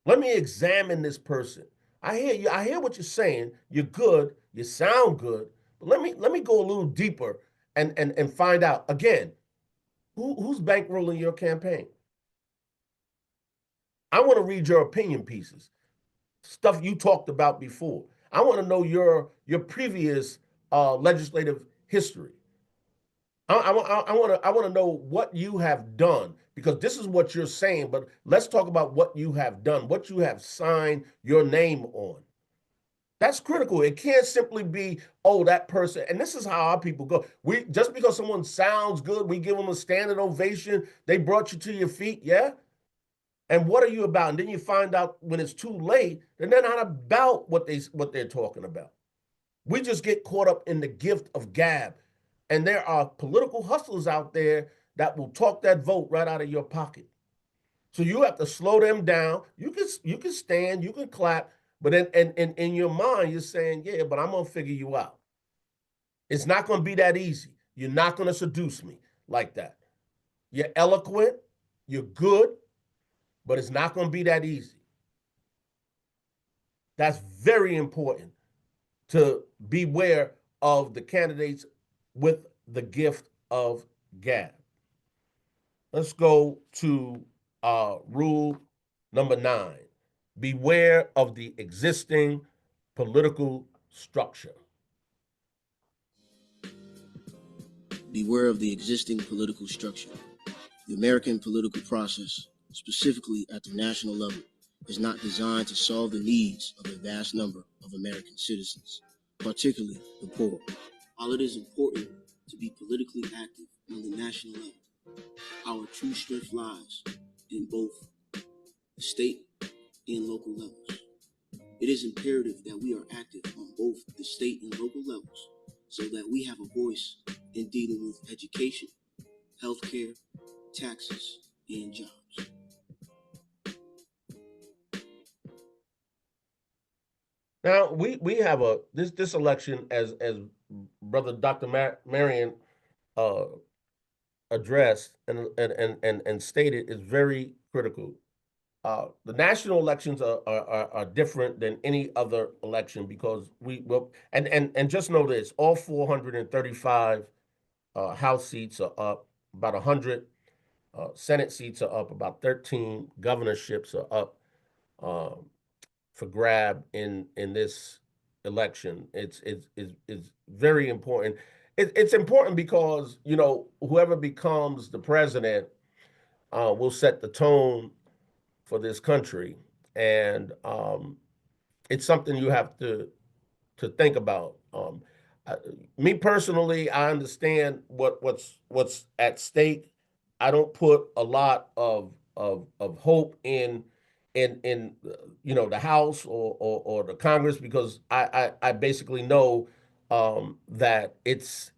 Let me examine this person. I hear you. I hear what you're saying. You're good. You sound good. But let me go a little deeper and find out again who's bankrolling your campaign. I want to read your opinion pieces, stuff you talked about before. I want to know your previous legislative history. I want to know what you have done, because this is what you're saying, but let's talk about what you have done, what you have signed your name on. That's critical. It can't simply be, oh, that person. And this is how our people go. Just because someone sounds good, we give them a standing ovation. They brought you to your feet, yeah? And what are you about? And then you find out when it's too late, that they're not about what they're talking about. We just get caught up in the gift of gab. And there are political hustlers out there that will talk that vote right out of your pocket. So you have to slow them down. You can stand, you can clap, But in your mind, you're saying, yeah, but I'm going to figure you out. It's not going to be that easy. You're not going to seduce me like that. You're eloquent, you're good, but it's not going to be that easy. That's very important to beware of the candidates with the gift of gab. Let's go to rule number 9. Beware of the existing political structure. Beware of the existing political structure. The American political process, specifically at the national level, is not designed to solve the needs of a vast number of American citizens, particularly the poor. While it is important to be politically active on the national level, our true strength lies in both the state and local levels. It is imperative that we are active on both the state and local levels so that we have a voice in dealing with education, healthcare, taxes, and jobs. Now we have this election, as Brother Dr. Marion addressed and stated, is very critical. The national elections are different than any other election because and just know this: all 435 House seats are up, about 100 Senate seats are up, about 13 governorships are up for grab in this election. It's very important. It's important because, you know, whoever becomes the president will set the tone for this country, and it's something you have to think about. Me personally, I understand what's at stake. I don't put a lot of hope in you know, the House or the Congress, because I basically know that it's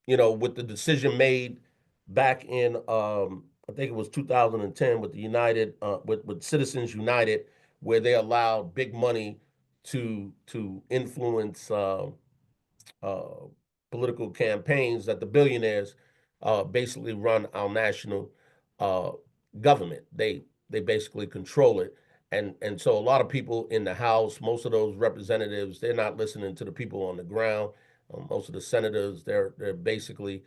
you know, with the decision made back in I think it was 2010 with the United with Citizens United, where they allowed big money to influence political campaigns, that the billionaires basically run our national government. They basically control it. And so a lot of people in the House, most of those representatives, they're not listening to the people on the ground. Most of the senators, they're basically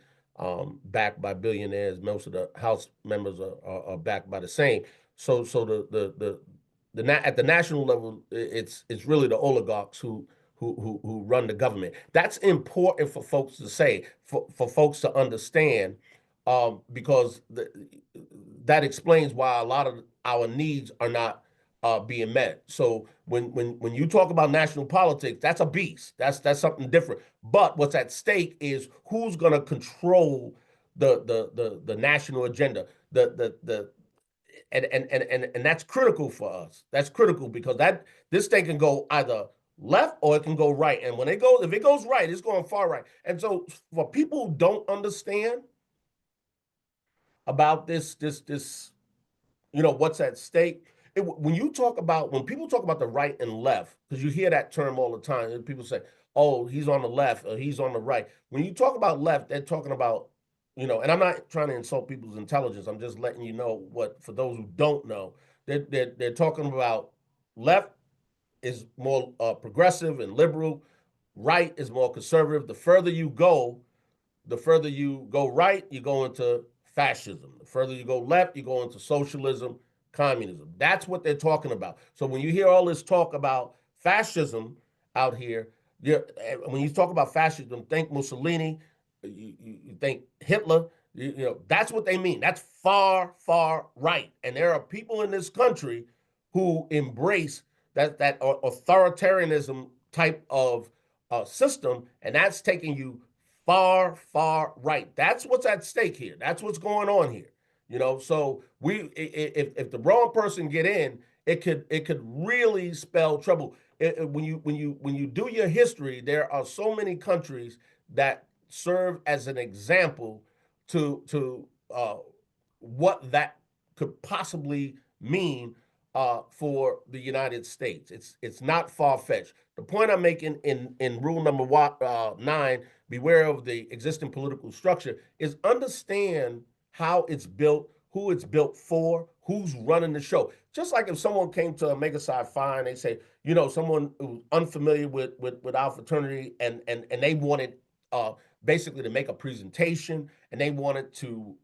backed by billionaires. Most of the House members are backed by the same. So at the national level, it's really the oligarchs who run the government. That's important for folks to say, for folks to understand, because that explains why a lot of our needs are not being met. So when you talk about national politics, that's a beast. That's something different. But what's at stake is who's going to control the national agenda. And that's critical for us. That's critical because this thing can go either left or it can go right. And if it goes right, it's going far right. And so for people who don't understand about this, you know, what's at stake, when people talk about the right and left, because you hear that term all the time, and people say, oh, he's on the left or he's on the right. When you talk about left, they're talking about, you know, and I'm not trying to insult people's intelligence. I'm just letting you know what, for those who don't know, they're talking about left is more progressive and liberal. Right is more conservative. The further you go right, you go into fascism. The further you go left, you go into socialism, communism. That's what they're talking about. So when you hear all this talk about fascism out here, when you talk about fascism, think Mussolini, you think Hitler, you know, that's what they mean. That's far, far right. And there are people in this country who embrace that authoritarianism type of system, and that's taking you far, far right. That's what's at stake here. That's what's going on here. You know, so if the wrong person get in, it could really spell trouble. When you do your history, there are so many countries that serve as an example to what that could possibly mean for the United States. It's not far-fetched. The point I'm making in rule number 9, beware of the existing political structure, is understand how it's built, who it's built for, who's running the show. Just like if someone came to Omega Psi Phi and they say, you know, someone who's unfamiliar with our fraternity and they wanted basically to make a presentation and they wanted to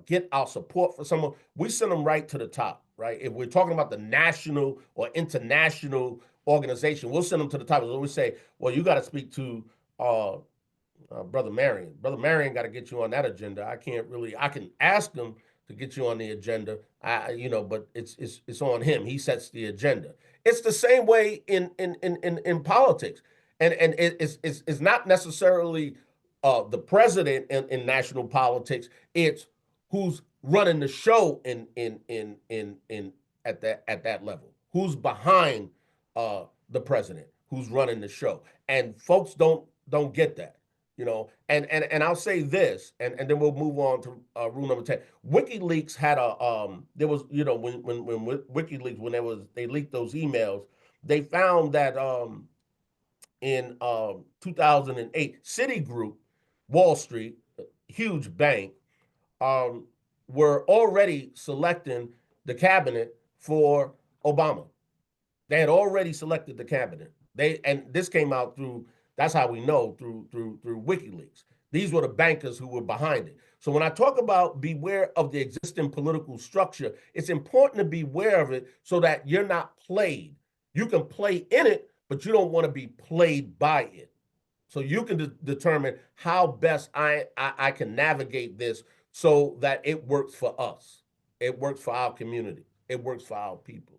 get our support for someone, we send them right to the top, right? If we're talking about the national or international organization, we'll send them to the top. So we say, well, you got to speak to Brother Marion. Brother Marion got to get you on that agenda. I can ask him to get you on the agenda, but it's on him. He sets the agenda. It's the same way in politics. And it's not necessarily the president in national politics. It's who's running the show in at that level. Who's behind the president? Who's running the show? And folks don't get that. And I'll say this, and then we'll move on to rule number 10. WikiLeaks had there was, when WikiLeaks, when they leaked those emails, they found that in 2008, Citigroup, Wall Street, huge bank, were already selecting the cabinet for Obama. They had already selected the cabinet. And this came out through, that's how we know, through WikiLeaks. These were the bankers who were behind it. So when I talk about beware of the existing political structure, it's important to beware of it so that you're not played. You can play in it, but you don't want to be played by it. So you can determine how best I can navigate this so that it works for us. It works for our community. It works for our people.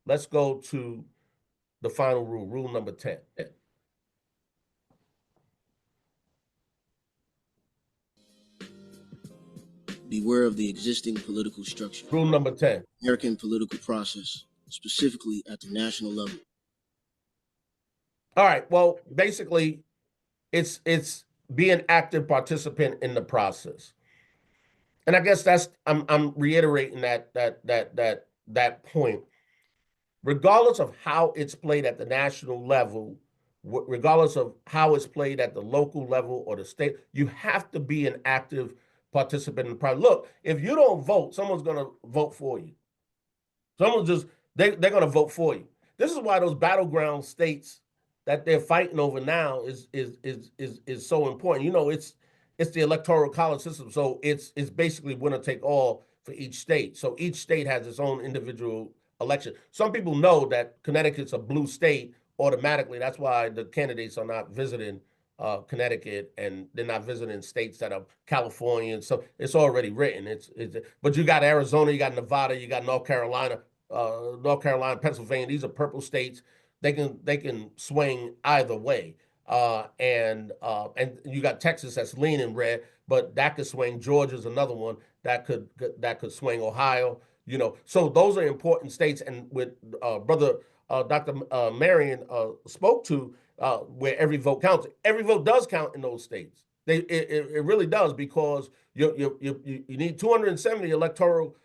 Let's go to the final rule, rule number 10. Beware of the existing political structure. Rule number 10. American political process, specifically at the national level. All right. Well, basically, it's be an active participant in the process. And I guess I'm reiterating that point. Regardless of how it's played at the national level, regardless of how it's played at the local level or the state, you have to be an active participant in the process. Look, if you don't vote, someone's going to vote for you. They're going to vote for you. This is why those battleground states that they're fighting over now is so important. It's the electoral college system, so it's basically winner take all for each state. So each state has its own individual election. Some people know that Connecticut's a blue state automatically. That's why the candidates are not visiting Connecticut, and they're not visiting states that are California. And so it's already written. But you got Arizona, you got Nevada, you got North Carolina, Pennsylvania. These are purple states. They can swing either way. And you got Texas that's leaning red, but that could swing. Georgia's another one that could swing. Ohio, So those are important states. And with brother Dr. Marion spoke to, where every vote counts. Every vote does count in those states. It really does, because you need 270 electoral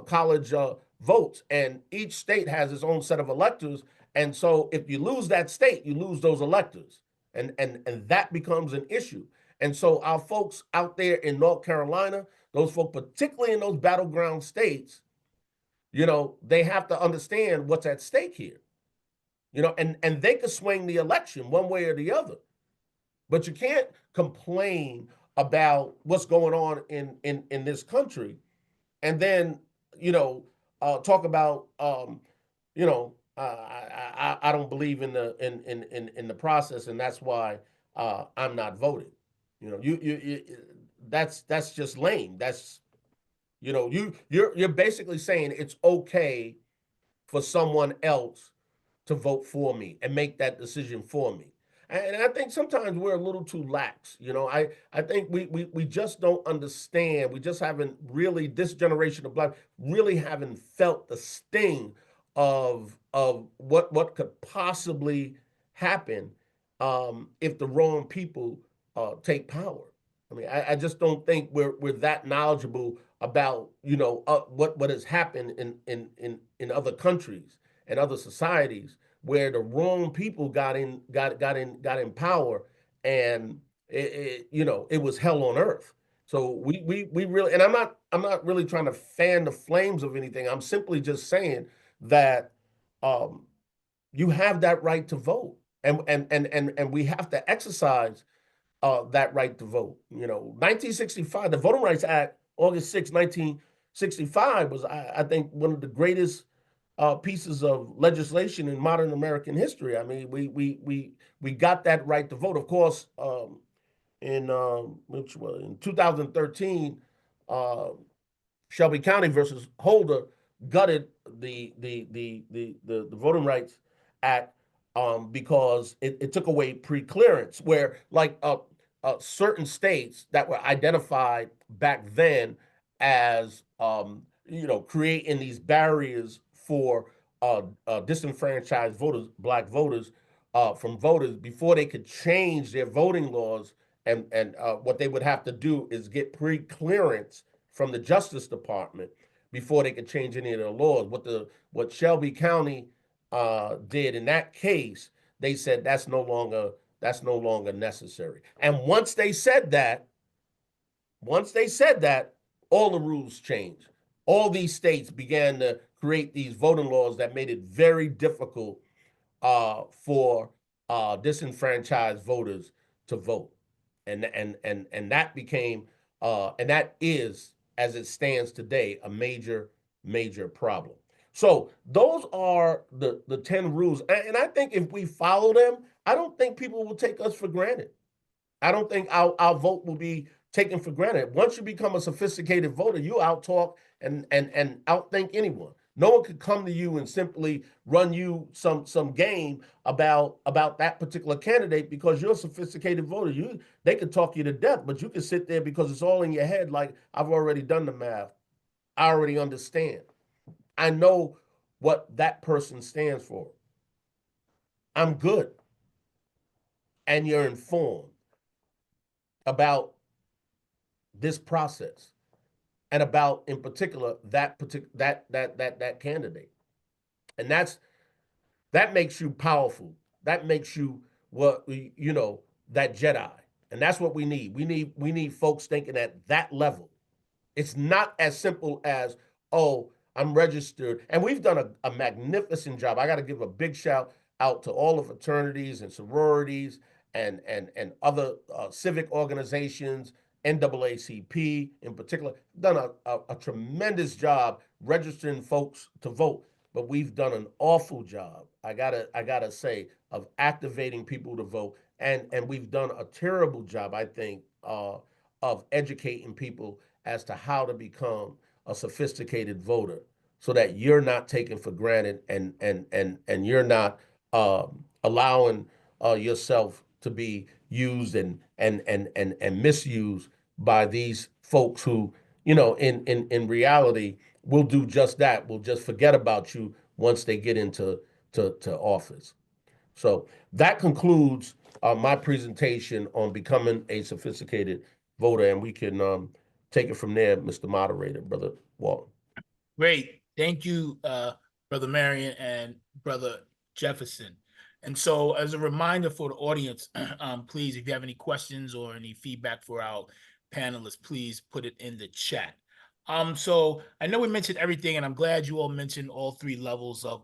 college votes, and each state has its own set of electors. And so if you lose that state, you lose those electors, and that becomes an issue. And so our folks out there in North Carolina, those folks, particularly in those battleground states, they have to understand what's at stake here. And they could swing the election one way or the other. But you can't complain about what's going on in this country and then, talk about, I don't believe in the process, and that's why I'm not voting. That's just lame. That's, you're basically saying it's okay for someone else to vote for me and make that decision for me. And I think sometimes we're a little too lax. I think we just don't understand. We just haven't really, this generation of Black, really haven't felt the sting of what could possibly happen if the wrong people take power. I mean, I just don't think we're that knowledgeable about, you know, what has happened in other countries and other societies where the wrong people got in power, and you know, it was hell on earth. So we really, and I'm not really trying to fan the flames of anything. I'm simply just saying that you have that right to vote, and we have to exercise that right to vote. You know, 1965, the Voting Rights Act, August 6, 1965, was, I think, one of the greatest pieces of legislation in modern American history. I mean, we got that right to vote. Of course, in 2013, Shelby County versus Holder gutted the Voting Rights Act because it took away pre-clearance, where like certain states that were identified back then as you know, creating these barriers for disenfranchised voters, black voters, from voters before they could change their voting laws, and what they would have to do is get pre-clearance from the Justice Department before they could change any of their laws. What Shelby County did in that case, they said that's no longer necessary. And once they said that, all the rules changed. All these states began to create these voting laws that made it very difficult for disenfranchised voters to vote, and that became and that is, as it stands today, a major problem. So those are the 10 rules, and I think if we follow them, I don't think people will take us for granted. I don't think our vote will be taken for granted. Once you become a sophisticated voter, you outtalk and outthink anyone. No one could come to you and simply run you some game about that particular candidate because you're a sophisticated voter. They could talk you to death, but you can sit there because it's all in your head. Like, I've already done the math. I already understand. I know what that person stands for. I'm good. And you're informed about this process and about, in particular, that candidate. And that makes you powerful. That makes you that Jedi. And that's what we need. We need folks thinking at that level. It's not as simple as, oh, I'm registered. And we've done a magnificent job. I got to give a big shout out to all the fraternities and sororities and other civic organizations, NAACP in particular, done a tremendous job registering folks to vote. But we've done an awful job, I gotta say, of activating people to vote, and we've done a terrible job, I think, of educating people as to how to become a sophisticated voter, so that you're not taken for granted, and you're not allowing yourself to be used and misused by these folks who, in reality, will do just that. Will just forget about you once they get into office. So that concludes my presentation on becoming a sophisticated voter, and we can take it from there, Mr. Moderator, Brother Walton. Great. Thank you, Brother Marion and Brother Jefferson. And so, as a reminder for the audience, please, if you have any questions or any feedback for our panelists, please put it in the chat. So I know we mentioned everything, and I'm glad you all mentioned all three levels of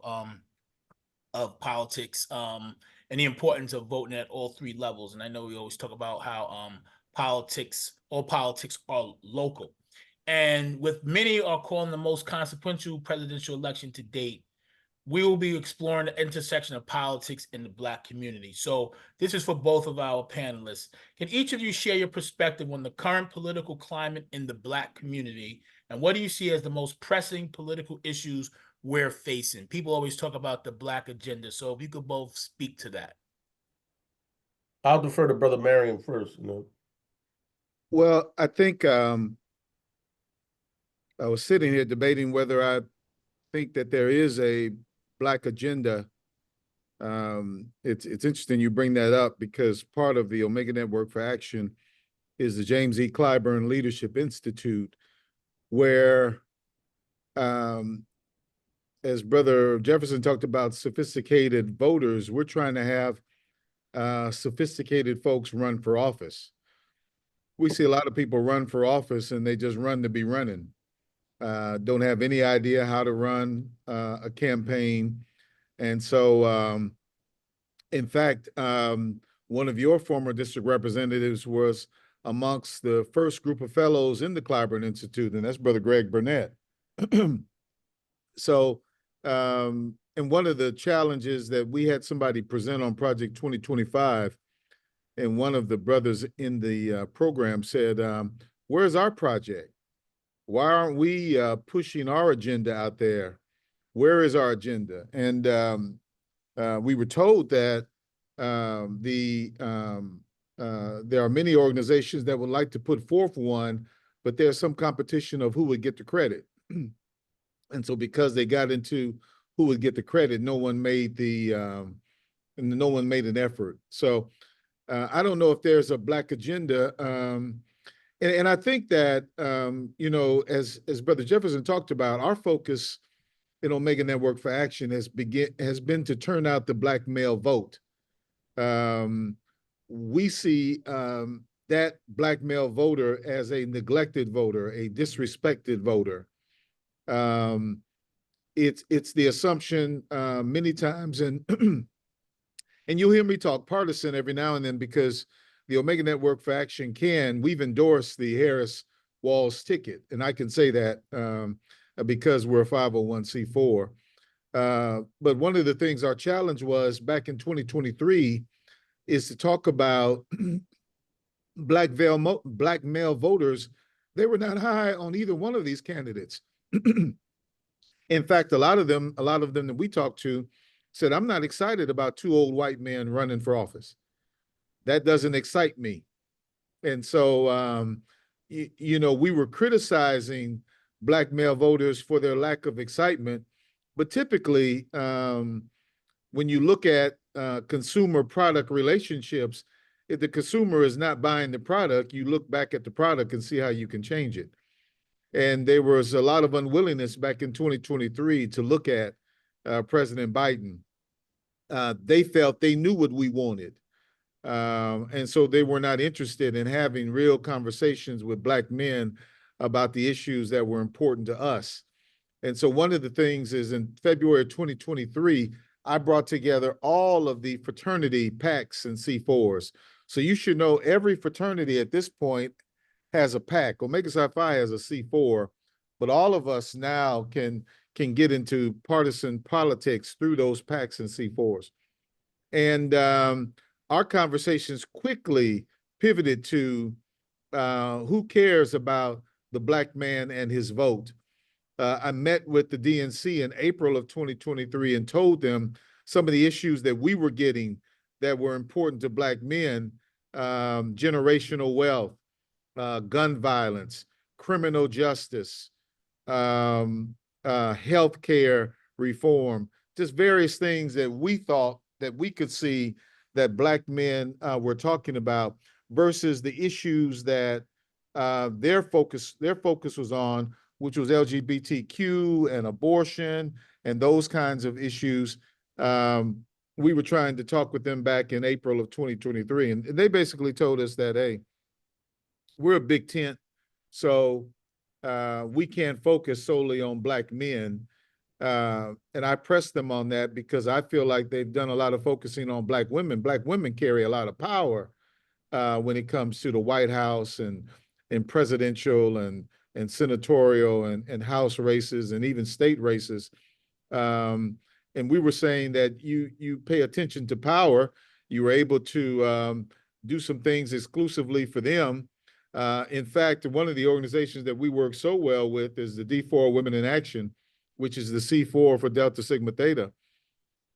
politics, and the importance of voting at all three levels. And I know we always talk about how all politics are local. And with many are calling the most consequential presidential election to date, we will be exploring the intersection of politics in the Black community. So this is for both of our panelists. Can each of you share your perspective on the current political climate in the Black community, and what do you see as the most pressing political issues we're facing? People always talk about the Black agenda, so if you could both speak to that. I'll defer to Brother Marion first. Well, I think I was sitting here debating whether I think that there is a Black agenda. It's interesting you bring that up, because part of the Omega Network for Action is the James E. Clyburn Leadership Institute, where, as Brother Jefferson talked about sophisticated voters, we're trying to have sophisticated folks run for office. We see a lot of people run for office and they just run to be running. Don't have any idea how to run a campaign. And so, in fact, one of your former district representatives was amongst the first group of fellows in the Clyburn Institute, and that's Brother Greg Burnett. So, and one of the challenges that we had somebody present on Project 2025, and one of the brothers in the program said, where's our project? Why aren't we pushing our agenda out there? Where is our agenda? And we were told that there are many organizations that would like to put forth one, but there's some competition of who would get the credit. And so because they got into who would get the credit, no one made an effort. So I don't know if there's a Black agenda. And I think that, you know, as Brother Jefferson talked about, our focus in Omega Network for Action has been to turn out the Black male vote. We see that Black male voter as a neglected voter, a disrespected voter. It's the assumption many times, and and you'll hear me talk partisan every now and then because the Omega Network for Action we've endorsed the Harris-Walz ticket, and I can say that because we're a 501c4. But one of the things our challenge was back in 2023 is to talk about Black male voters. They were not high on either one of these candidates. In fact, a lot of them that we talked to said, I'm not excited about two old white men running for office. That doesn't excite me. And so, you know, we were criticizing Black male voters for their lack of excitement. But typically, when you look at consumer product relationships, if the consumer is not buying the product, you look back at the product and see how you can change it. And there was a lot of unwillingness back in 2023 to look at President Biden. They felt they knew what we wanted. And so they were not interested in having real conversations with Black men about the issues that were important to us. And so one of the things is in February of 2023, I brought together all of the fraternity PACs and C4s. So you should know every fraternity at this point has a PAC. Omega Psi Phi has a C4, but all of us now can get into partisan politics through those PACs and C4s. And our conversations quickly pivoted to who cares about the Black man and his vote. I met with the DNC in April of 2023 and told them some of the issues that we were getting that were important to Black men, generational wealth, gun violence, criminal justice, healthcare reform, just various things that we thought that we could see that Black men were talking about versus the issues that their focus was on, which was LGBTQ and abortion and those kinds of issues. We were trying to talk with them back in April of 2023, and they basically told us that, hey, we're a big tent, so we can't focus solely on Black men. And I pressed them on that because I feel like they've done a lot of focusing on Black women. Black women carry a lot of power when it comes to the White House and presidential and senatorial and House races and even state races. And we were saying that you pay attention to power. You were able to do some things exclusively for them. In fact, one of the organizations that we work so well with is the D4 Women in Action, which is the C4 for Delta Sigma Theta.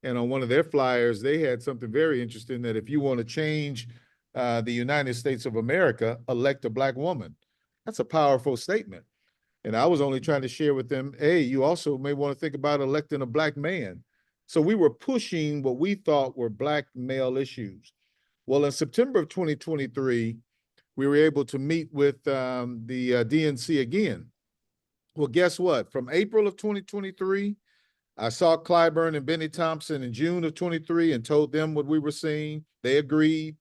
And on one of their flyers, they had something very interesting that if you want to change the United States of America, elect a Black woman. That's a powerful statement. And I was only trying to share with them, hey, you also may want to think about electing a Black man. So we were pushing what we thought were Black male issues. Well, in September of 2023, we were able to meet with the DNC again. Well, guess what? From April of 2023, I saw Clyburn and Benny Thompson in June of 23 and told them what we were seeing. They agreed.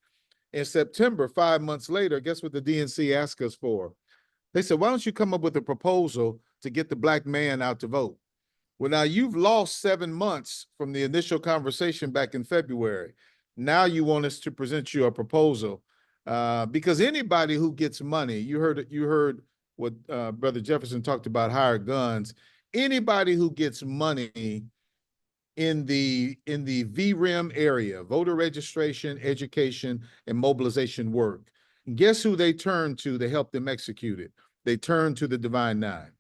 In September, 5 months later, guess what the DNC asked us for? They said, why don't you come up with a proposal to get the black man out to vote? Well, now you've lost 7 months from the initial conversation back in February. Now you want us to present you a proposal because anybody who gets money, you heard what Brother Jefferson talked about, hired guns. Anybody who gets money in the VREM area, voter registration, education, and mobilization work, guess who they turn to help them execute it? They turn to the Divine Nine.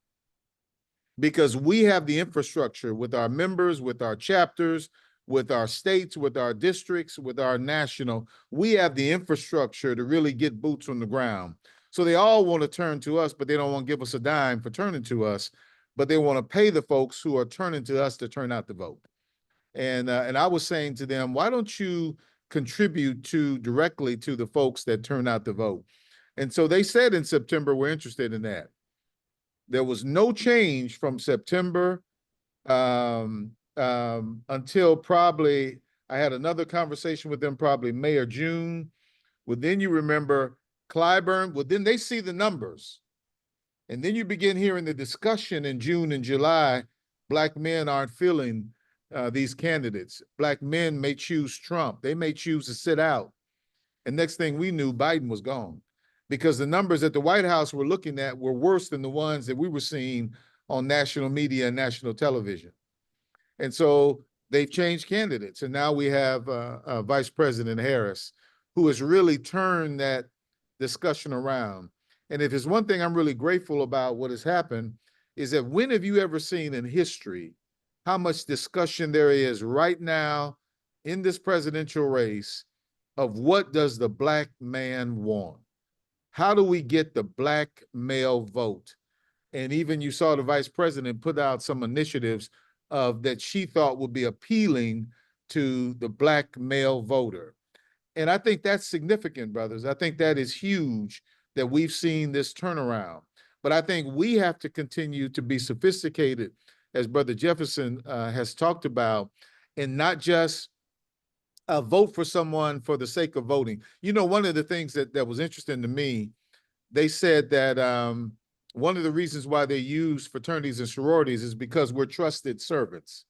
Because we have the infrastructure with our members, with our chapters, with our states, with our districts, with our national, we have the infrastructure to really get boots on the ground. So they all want to turn to us, but they don't want to give us a dime for turning to us, but they want to pay the folks who are turning to us to turn out the vote. And I was saying to them, why don't you contribute directly to the folks that turn out the vote? And so they said in September, we're interested in that. There was no change from September until probably I had another conversation with them probably May or June. Well, then you remember Clyburn, well, then they see the numbers. And then you begin hearing the discussion in June and July, black men aren't feeling these candidates. Black men may choose Trump. They may choose to sit out. And next thing we knew, Biden was gone because the numbers that the White House were looking at were worse than the ones that we were seeing on national media and national television. And so they've changed candidates. And now we have Vice President Harris, who has really turned that discussion around. And if there's one thing I'm really grateful about what has happened is that when have you ever seen in history how much discussion there is right now in this presidential race of what does the black man want? How do we get the black male vote? And even you saw the vice president put out some initiatives that she thought would be appealing to the black male voter. And I think that's significant, brothers. I think that is huge that we've seen this turnaround. But I think we have to continue to be sophisticated, as Brother Jefferson has talked about, and not just vote for someone for the sake of voting. You know, one of the things that was interesting to me, they said that one of the reasons why they use fraternities and sororities is because we're trusted servants.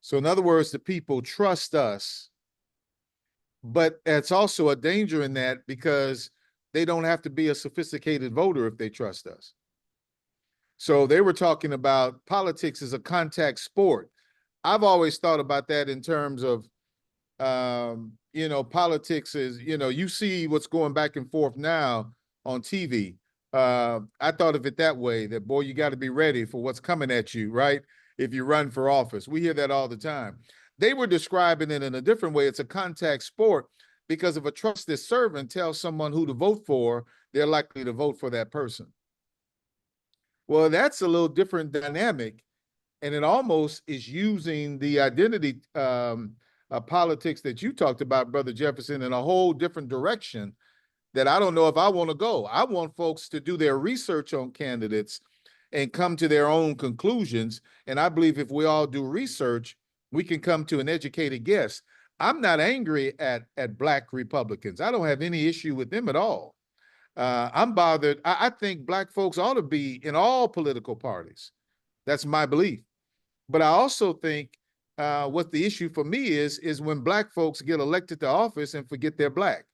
So in other words, the people trust us, but it's also a danger in that because they don't have to be a sophisticated voter if they trust us. So they were talking about politics as a contact sport. I've always thought about that in terms of, you know, politics is, you know, you see what's going back and forth now on TV. I thought of it that way, that, boy, you got to be ready for what's coming at you, right? If you run for office. We hear that all the time. They were describing it in a different way. It's a contact sport because if a trusted servant tells someone who to vote for, they're likely to vote for that person. Well, that's a little different dynamic, and it almost is using the identity politics that you talked about, Brother Jefferson, in a whole different direction that I don't know if I want to go. I want folks to do their research on candidates and come to their own conclusions, and I believe if we all do research, we can come to an educated guess. I'm not angry at Black Republicans. I don't have any issue with them at all. I'm bothered. I think Black folks ought to be in all political parties. That's my belief. But I also think what the issue for me is when Black folks get elected to office and forget they're Black,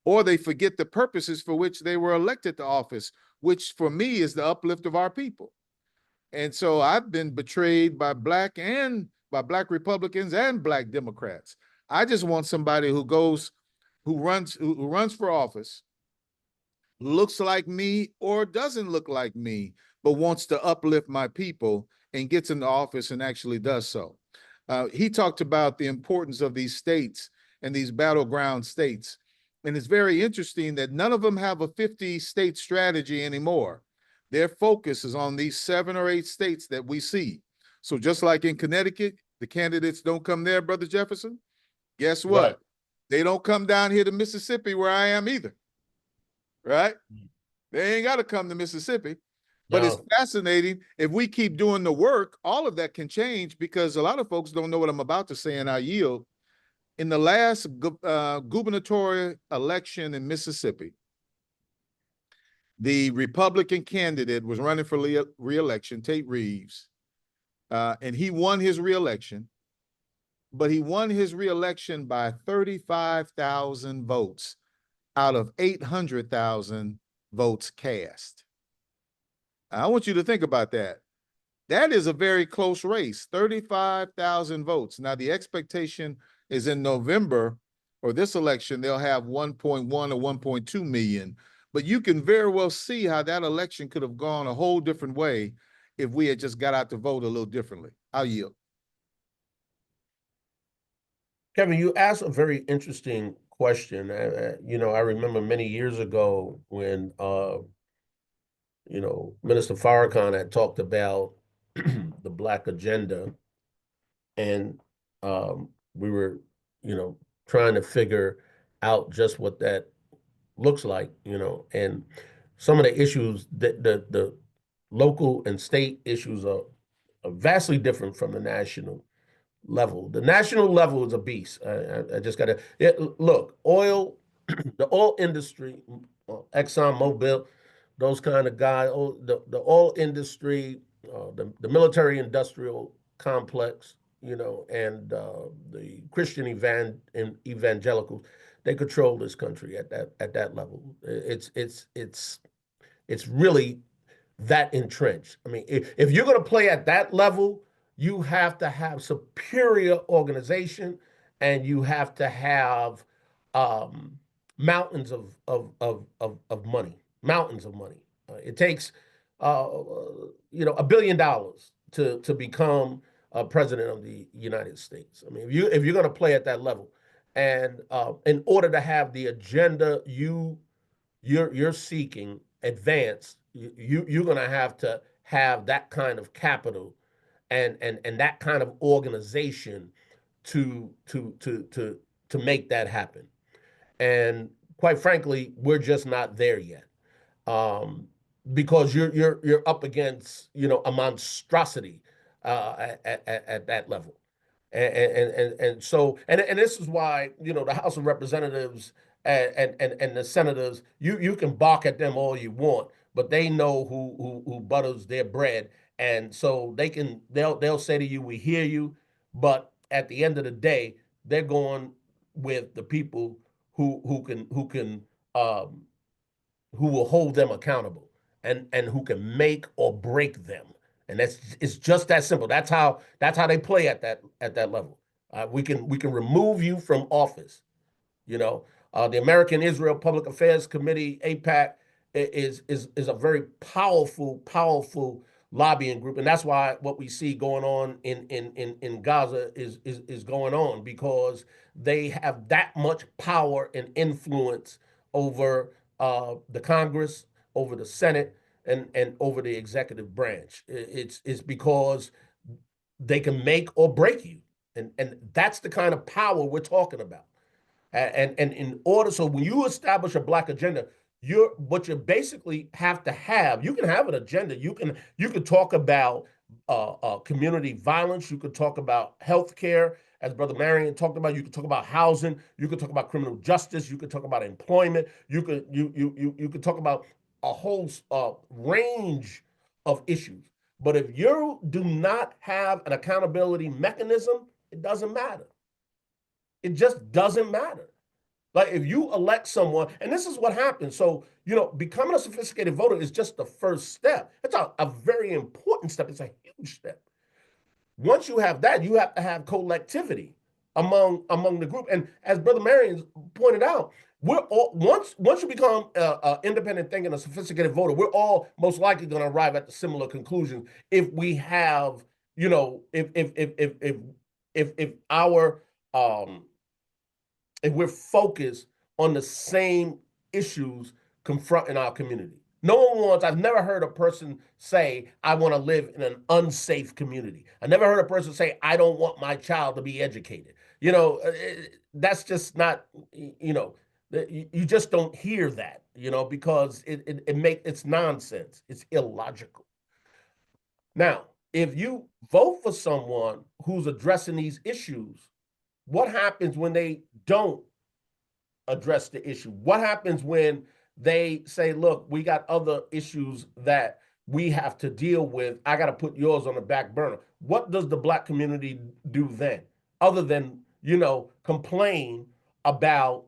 or they forget the purposes for which they were elected to office, which for me is the uplift of our people. And so I've been betrayed by Black Republicans and Black Democrats. I just want somebody who runs for office, looks like me or doesn't look like me, but wants to uplift my people and gets into office and actually does so. He talked about the importance of these states and these battleground states. And it's very interesting that none of them have a 50-state strategy anymore. Their focus is on these 7 or 8 states that we see. So just like in Connecticut, the candidates don't come there, Brother Jefferson. Guess what? Right. They don't come down here to Mississippi where I am either. Right? They ain't got to come to Mississippi. But it's No. fascinating. If we keep doing the work, all of that can change, because a lot of folks don't know what I'm about to say, and I yield. In the last gubernatorial election in Mississippi, the Republican candidate was running for re-election, Tate Reeves, and he won his re-election, but he won his re-election by 35,000 votes out of 800,000 votes cast. I want you to think about that. That is a very close race, 35,000 votes. Now, the expectation is in November, or this election, they'll have 1.1 or 1.2 million. But you can very well see how that election could have gone a whole different way if we had just got out to vote a little differently. I'll yield. Kevin, you asked a very interesting question. You know, I remember many years ago when, you know, Minister Farrakhan had talked about the Black agenda, and we were, you know, trying to figure out just what that looks like, you know, and some of the issues that the local and state issues are vastly different from the national level. The national level is a beast. I just got to look, oil, the oil industry, Exxon Mobil, those kind of guys, the oil industry, the military industrial complex, you know, and the Christian evangelicals, they control this country at that level. It's really that entrenched. I mean, if you're going to play at that level, you have to have superior organization, and you have to have mountains of money, mountains of money. It takes, you know, $1 billion to become president of the United States. I mean, if you're going to play at that level, and in order to have the agenda you're seeking advanced, you're going to have that kind of capital and that kind of organization to make that happen. And quite frankly, we're just not there yet, because you're up against, you know, a monstrosity at that level. And so this is why, you know, the House of Representatives and the senators, you can bark at them all you want, but they know who butters their bread, and so they'll say to you, "We hear you," but at the end of the day, they're going with the people who will hold them accountable, and who can make or break them. And it's just that simple. That's how they play at that level. We can remove you from office. You know, the American Israel Public Affairs Committee, AIPAC, is a very powerful lobbying group, and that's why what we see going on in Gaza is going on, because they have that much power and influence over the Congress, over the Senate, and over the executive branch. It's because they can make or break you, and that's the kind of power we're talking about. And in order, so when you establish a Black agenda, what you basically have to have, you can have an agenda. You can talk about community violence. You could talk about healthcare, as Brother Marion talked about. You could talk about housing. You could talk about criminal justice. You could talk about employment. You could talk about a whole range of issues. But if you do not have an accountability mechanism, it doesn't matter. It just doesn't matter. Like, if you elect someone, and this is what happens. So, you know, becoming a sophisticated voter is just the first step. It's a very important step. It's a huge step. Once you have that, you have to have collectivity among the group. And as Brother Marion pointed out, we're all, once you become independent thinking, a sophisticated voter, we're all most likely going to arrive at the similar conclusion if we have, you know, if our if we're focused on the same issues confronting our community. No one wants, I've never heard a person say, I want to live in an unsafe community. I never heard a person say, I don't want my child to be educated. You know, that's just not, you know, you just don't hear that, you know, because it's nonsense. It's illogical. Now, if you vote for someone who's addressing these issues, what happens when they don't address the issue? What happens when they say, look, we got other issues that we have to deal with. I got to put yours on the back burner. What does the Black community do then? Other than, complain about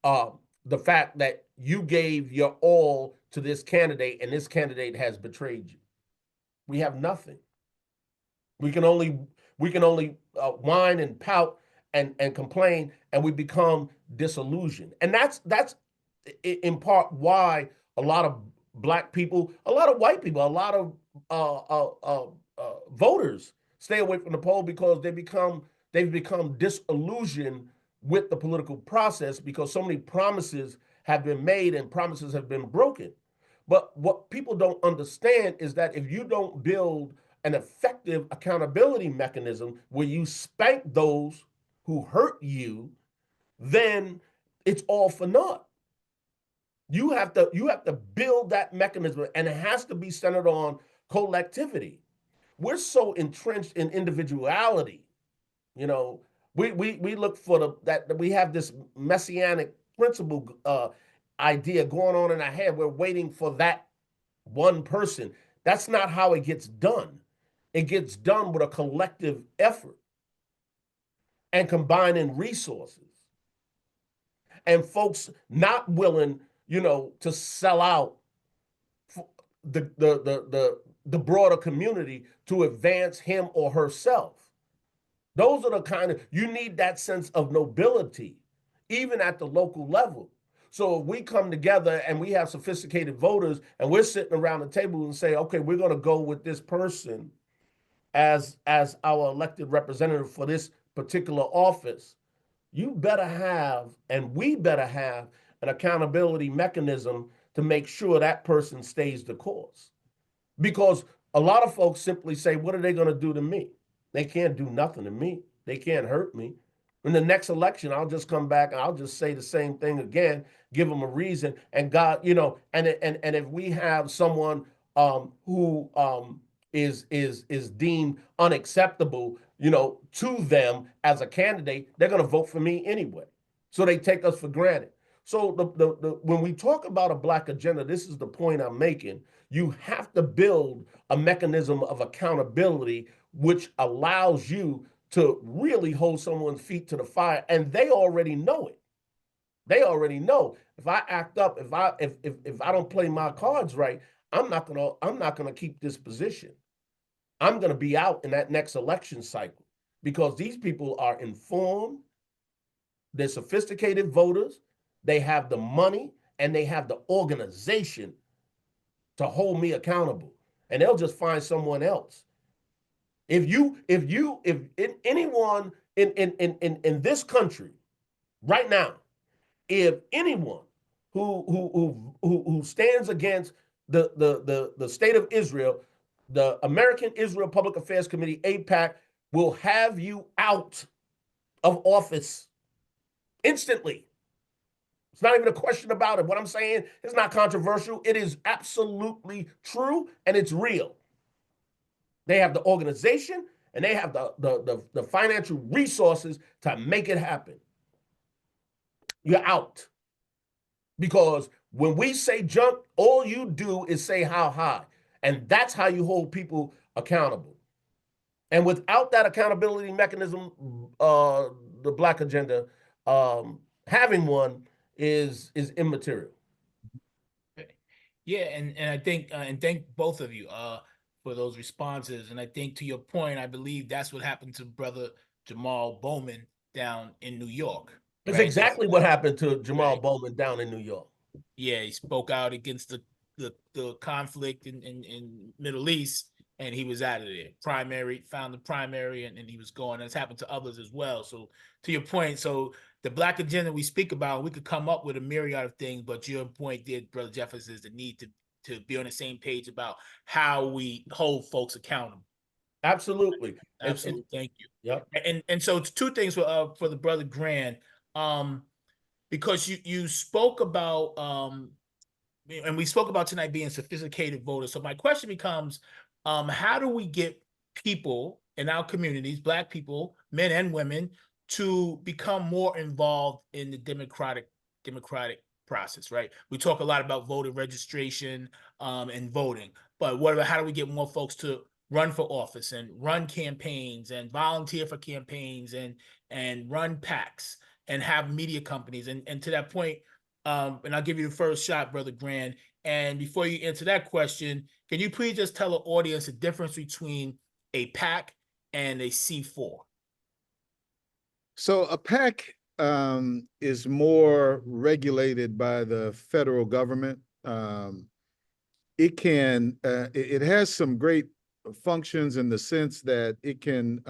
the fact that you gave your all to this candidate and this candidate has betrayed you. We have nothing. We can only whine and pout and complain, and we become disillusioned. And that's in part why a lot of Black people, a lot of white people, a lot of voters stay away from the poll, because they've become disillusioned with the political process, because so many promises have been made and promises have been broken. But what people don't understand is that if you don't build an effective accountability mechanism where you spank those who hurt you, then it's all for naught. You have to build that mechanism, and it has to be centered on collectivity. We're so entrenched in individuality. We look for that we have this messianic principle idea going on in our head. We're waiting for that one person. That's not how it gets done. It gets done with a collective effort and combining resources, and folks not willing, to sell out the broader community to advance him or herself. Those are the kind of, you need that sense of nobility, even at the local level. So if we come together and we have sophisticated voters and we're sitting around the table and say, okay, we're going to go with this person as our elected representative for this particular office, you better have, and we better have, an accountability mechanism to make sure that person stays the course. Because a lot of folks simply say, what are they going to do to me? They can't do nothing to me. They can't hurt me. In the next election, I'll just come back and I'll just say the same thing again, give them a reason. And God, and if we have someone who is deemed unacceptable, to them as a candidate, they're going to vote for me anyway. So they take us for granted. So when we talk about a Black agenda, this is the point I'm making. You have to build a mechanism of accountability which allows you to really hold someone's feet to the fire, and they already know it. They already know, if I act up, if I don't play my cards right, I'm not gonna keep this position. I'm gonna be out in that next election cycle, because these people are informed, they're sophisticated voters, they have the money, and they have the organization to hold me accountable, and they'll just find someone else. If anyone in this country right now, if anyone who stands against the state of Israel, the American Israel Public Affairs Committee, AIPAC, will have you out of office instantly. It's not even a question about it. What I'm saying is not controversial. It is absolutely true, and it's real. They have the organization, and they have the financial resources to make it happen. You're out. Because when we say jump, all you do is say how high. And that's how you hold people accountable. And without that accountability mechanism, the Black agenda, having one is immaterial. Yeah, and I think and thank both of you for those responses. And I think, to your point, I believe that's what happened to Brother Jamal Bowman down in New York. That's exactly what happened to Jamal Bowman down in New York. Yeah, he spoke out against the conflict in Middle East, and he was out of there. Found the primary, and he was going. That's happened to others as well. So to your point, so the Black agenda we speak about, we could come up with a myriad of things, but your point there, Brother Jefferson, is the need to be on the same page about how we hold folks accountable. Absolutely. Absolutely. Thank you. Yep. And so it's two things for the Brother Grand, because you spoke about and we spoke about tonight being sophisticated voters. So my question becomes, How do we get people in our communities, Black people, men and women, to become more involved in the democratic process, right? We talk a lot about voter registration and voting, but how do we get more folks to run for office and run campaigns and volunteer for campaigns and run PACs and have media companies? And to that point, and I'll give you the first shot, Brother Grand. And before you answer that question, can you please just tell the audience the difference between a PAC and a C4? So a PAC is more regulated by the federal government. It has some great functions in the sense that it can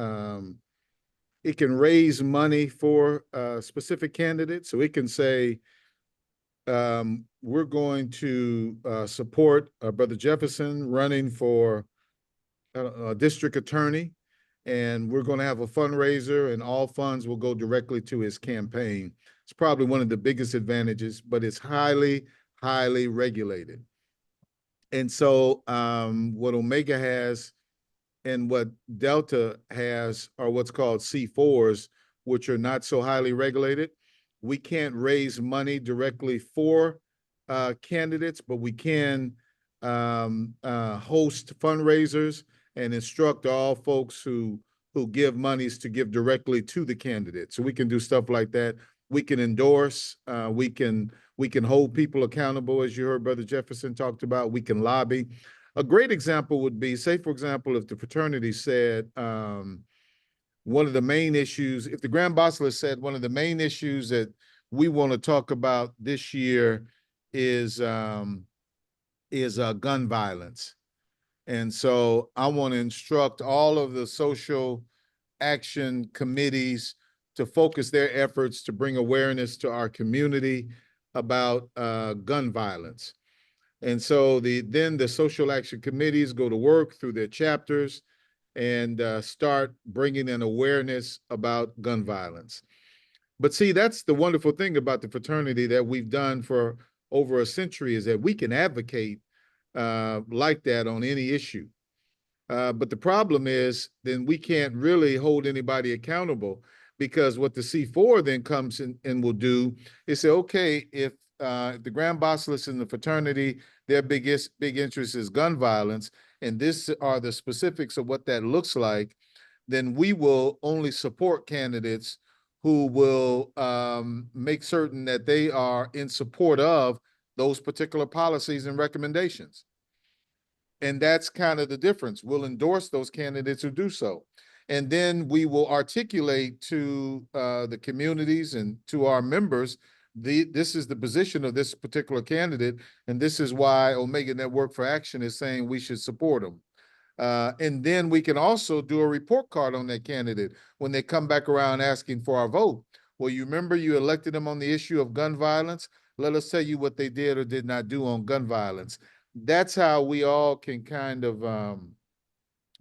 raise money for specific candidates. So it can say, we're going to support Brother Jefferson running for a district attorney, and we're going to have a fundraiser, and all funds will go directly to his campaign. It's probably one of the biggest advantages, but it's highly, highly regulated. And so what Omega has and what Delta has are what's called C4s, which are not so highly regulated. We can't raise money directly for candidates, but we can host fundraisers and instruct all folks who give monies to give directly to the candidate. So we can do stuff like that. We can endorse. We can hold people accountable, as you heard Brother Jefferson talked about. We can lobby. A great example would be, say, for example, if the fraternity said one of the main issues, if the Grand Basileus said one of the main issues that we want to talk about this year is gun violence. And so I want to instruct all of the social action committees to focus their efforts to bring awareness to our community about gun violence. And so then the social action committees go to work through their chapters and start bringing an awareness about gun violence. But see, that's the wonderful thing about the fraternity that we've done for over a century, is that we can advocate like that on any issue. But the problem is then we can't really hold anybody accountable, because what the C4 then comes in and will do is say, okay, if the Grand Basileus and the fraternity, their big interest is gun violence, and this are the specifics of what that looks like, then we will only support candidates who will make certain that they are in support of those particular policies and recommendations. And that's kind of the difference. We'll endorse those candidates who do so. And then we will articulate to the communities and to our members, this is the position of this particular candidate, and this is why Omega Network for Action is saying we should support them. And then we can also do a report card on that candidate when they come back around asking for our vote. Well, you remember you elected them on the issue of gun violence? Let us tell you what they did or did not do on gun violence. That's how we all can kind of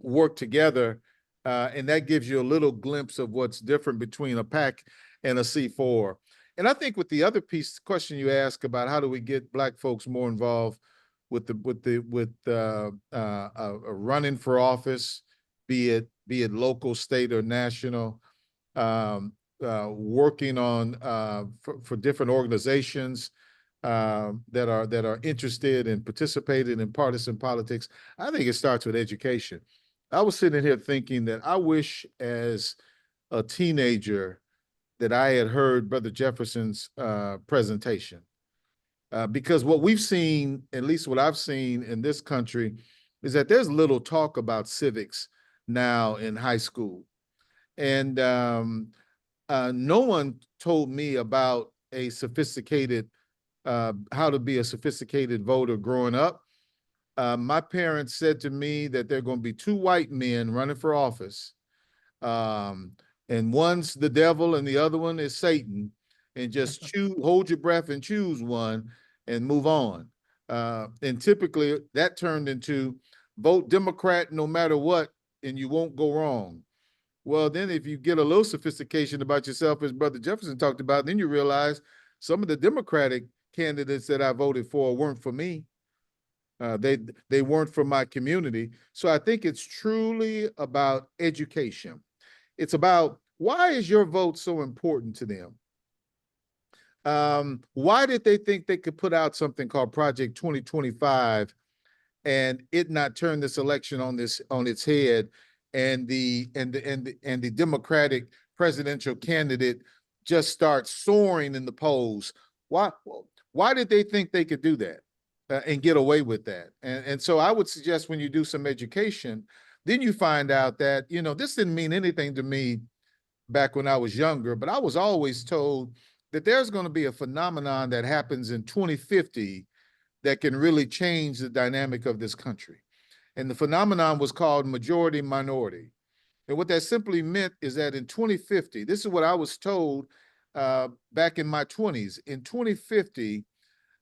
work together. And that gives you a little glimpse of what's different between a PAC and a C4. And I think with the other question you ask about how do we get Black folks more involved with running for office, be it local, state, or national, working on for different organizations that are interested in participating in partisan politics. I think it starts with education. I was sitting here thinking that I wish as a teenager that I had heard Brother Jefferson's presentation. Because what we've seen, at least what I've seen in this country, is that there's little talk about civics now in high school. And no one told me about a sophisticated, how to be a sophisticated voter growing up. My parents said to me that there are going to be two white men running for office. And one's the devil and the other one is Satan. And just hold your breath and choose one and move on. And typically that turned into vote Democrat no matter what, and you won't go wrong. Well, then if you get a little sophistication about yourself, as Brother Jefferson talked about, then you realize some of the Democratic candidates that I voted for weren't for me. They weren't from my community. So I think it's truly about education. It's about, why is your vote so important to them? Why did they think they could put out something called Project 2025 and it not turn this election on its head, and the Democratic presidential candidate just start soaring in the polls? Why did they think they could do that and get away with that? And so I would suggest, when you do some education, then you find out that, this didn't mean anything to me back when I was younger, but I was always told that there's going to be a phenomenon that happens in 2050 that can really change the dynamic of this country. And the phenomenon was called majority minority. And what that simply meant is that in 2050, this is what I was told back in my 20s. In 2050,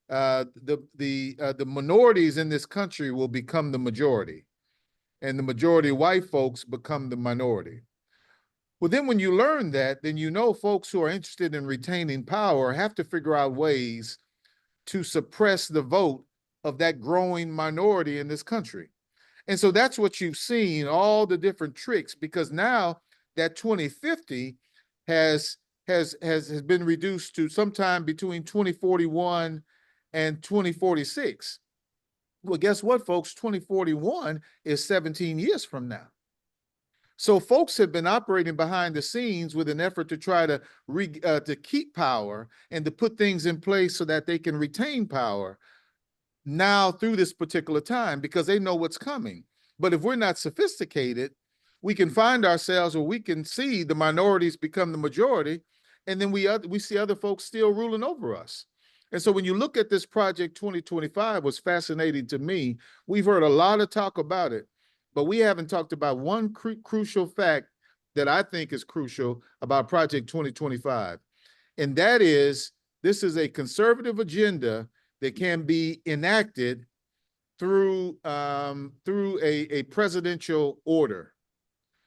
the minorities in this country will become the majority, and the majority white folks become the minority. Well, then when you learn that, then folks who are interested in retaining power have to figure out ways to suppress the vote of that growing minority in this country. And so that's what you've seen, all the different tricks, because now that 2050 has been reduced to sometime between 2041 and 2046. Well, guess what, folks? 2041 is 17 years from now. So folks have been operating behind the scenes with an effort to try to keep power and to put things in place so that they can retain power now through this particular time, because they know what's coming. But if we're not sophisticated, we can find ourselves, or we can see the minorities become the majority, and then we see other folks still ruling over us. And so when you look at this Project 2025, what's fascinating to me, we've heard a lot of talk about it, but we haven't talked about one crucial fact that I think is crucial about Project 2025. And that is, this is a conservative agenda that can be enacted through a presidential order.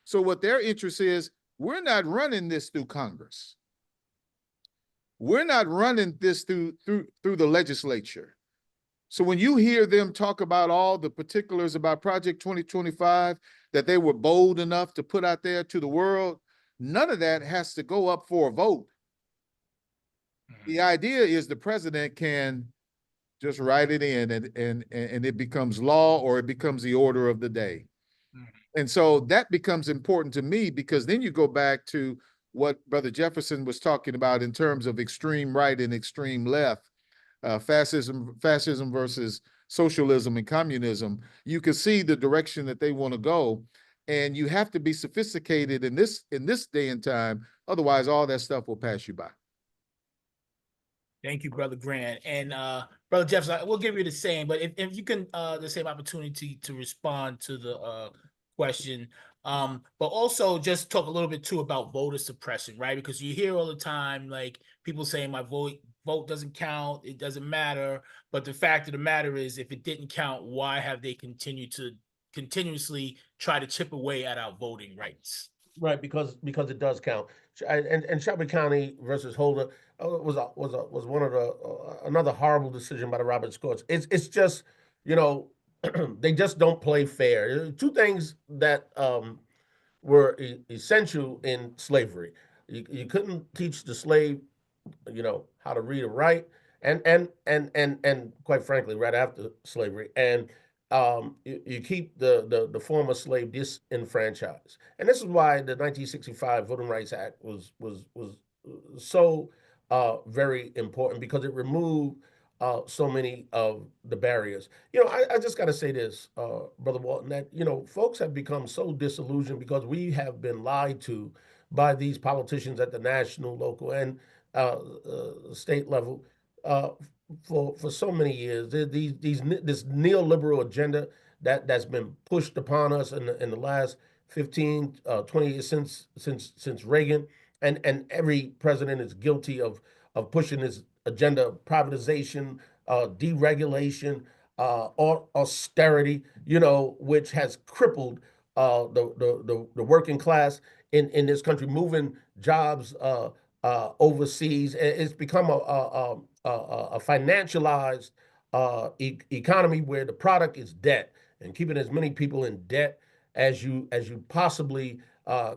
So what their interest is, we're not running this through Congress. We're not running this through the legislature. So when you hear them talk about all the particulars about Project 2025 that they were bold enough to put out there to the world, none of that has to go up for a vote. The idea is the president can just write it in, and it becomes law, or it becomes the order of the day. And so that becomes important to me, because then you go back to what Brother Jefferson was talking about in terms of extreme right and extreme left, fascism versus socialism and communism. You can see the direction that they want to go, and you have to be sophisticated in this day and time. Otherwise, all that stuff will pass you by. Thank you, Brother Grant. And Brother Jefferson, we'll give you the same, but if you can, the same opportunity to respond to the question, but also just talk a little bit too about voter suppression, right? Because you hear all the time, like, people saying my vote doesn't count, it doesn't matter. But the fact of the matter is, if it didn't count, why have they continuously try to chip away at our voting rights? Right, because it does count. And Shelby County versus Holder was one of the another horrible decision by the Roberts courts. It's just, they just don't play fair. Two things that were essential in slavery. You couldn't teach the slave, how to read or write, and quite frankly, right after slavery, and you keep the former slave disenfranchised. And this is why the 1965 Voting Rights Act was so very important, because it removed so many of the barriers. I just got to say this, Brother Walton, that, folks have become so disillusioned because we have been lied to by these politicians at the national, local, and state level for so many years. This neoliberal agenda that's been pushed upon us in the last 15, 20 years since Reagan, and every president is guilty of pushing this agenda of privatization, deregulation, austerity, which has crippled the working class in this country, moving jobs overseas. It's become a financialized economy where the product is debt, and keeping as many people in debt as you possibly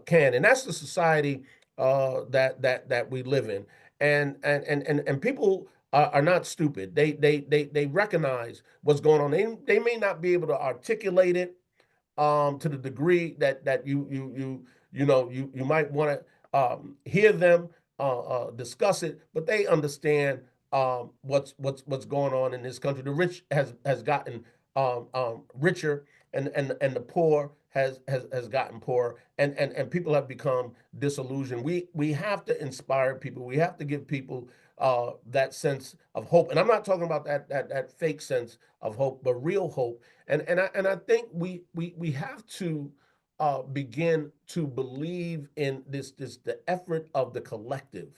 can. And that's the society that we live in. And people are not stupid. They recognize what's going on. They may not be able to articulate it to the degree that you might want to hear them discuss it, but they understand what's going on in this country. The rich has gotten richer, and the poor has gotten poorer, and people have become disillusioned. We have to inspire people. We have to give people that sense of hope. And I'm not talking about that fake sense of hope, but real hope. And I think we have to begin to believe in the effort of the collective.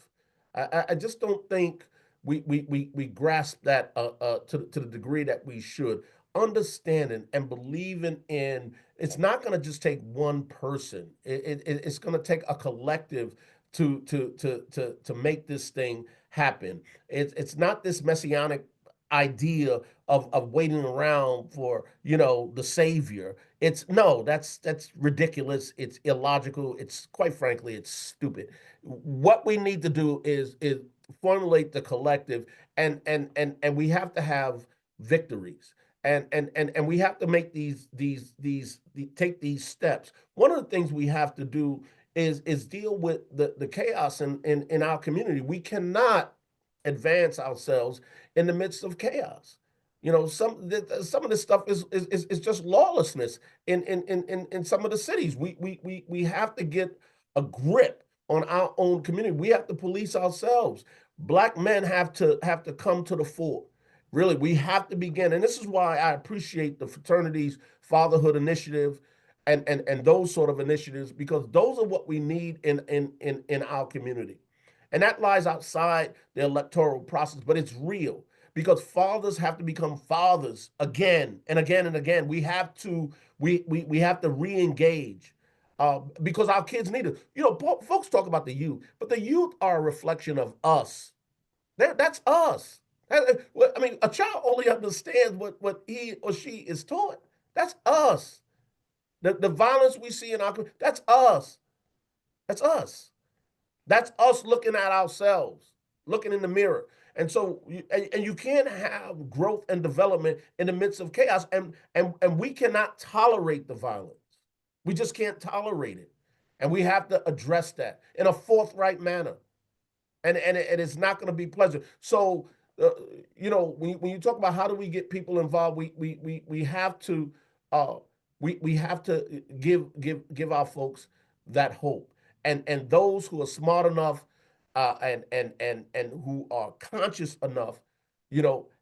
I just don't think we grasp that to the degree that we should. Understanding and believing in, it's not going to just take one person. It's going to take a collective to make this thing happen. It's not this messianic idea of waiting around for the savior. That's ridiculous. It's illogical. It's, quite frankly, it's stupid. What we need to do is formulate the collective, and we have to have victories, and we have to make take these steps. One of the things we have to do is deal with the chaos in our community. We cannot advance ourselves in the midst of chaos. Some of this stuff is just lawlessness in some of the cities. We have to get a grip on our own community. We have to police ourselves. Black men have to come to the fore. Really, we have to begin. And this is why I appreciate the fraternity's fatherhood initiative and those sort of initiatives, because those are what we need in our community. And that lies outside the electoral process, but it's real, because fathers have to become fathers again and again and again. We have to re-engage because our kids need it. Folks talk about the youth, but the youth are a reflection of us. That's us. I mean, a child only understands what he or she is taught. That's us. The violence we see in our community, that's us. That's us. That's us looking at ourselves, looking in the mirror. And so, you can't have growth and development in the midst of chaos. And we cannot tolerate the violence. We just can't tolerate it. And we have to address that in a forthright manner. And it's not going to be pleasant. So, when you talk about how do we get people involved, we have to we have to give our folks that hope. And those who are smart enough and who are conscious enough,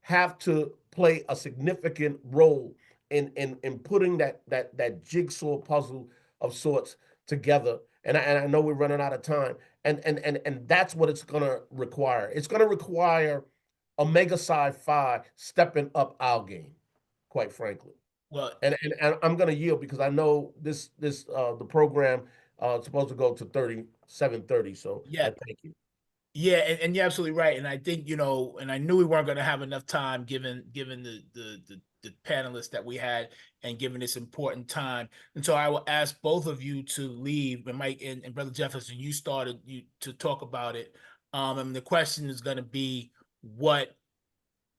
have to play a significant role in putting that jigsaw puzzle of sorts together. And I know we're running out of time. And that's what it's going to require. It's going to require Omega Psi Phi stepping up our game, quite frankly. Well, and I'm going to yield, because I know the program is supposed to go to 7:30. So yeah, thank you. Yeah, and you're absolutely right. And I think, and I knew we weren't going to have enough time given the panelists that we had, and given this important time. And so I will ask both of you to leave. And Mike and Brother Jefferson, you started to talk about it. And the question is going to be, what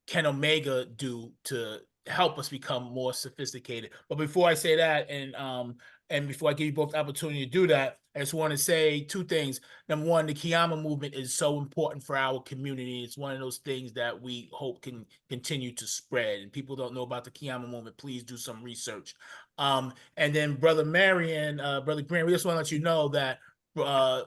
can Omega do to help us become more sophisticated? But before I say that, and before I give you both the opportunity to do that, I just want to say two things. Number one, the Kiyama movement is so important for our community. It's one of those things that we hope can continue to spread. And people don't know about the Kiyama movement, please do some research. And then Brother Marion, Brother Grant, we just want to let you know that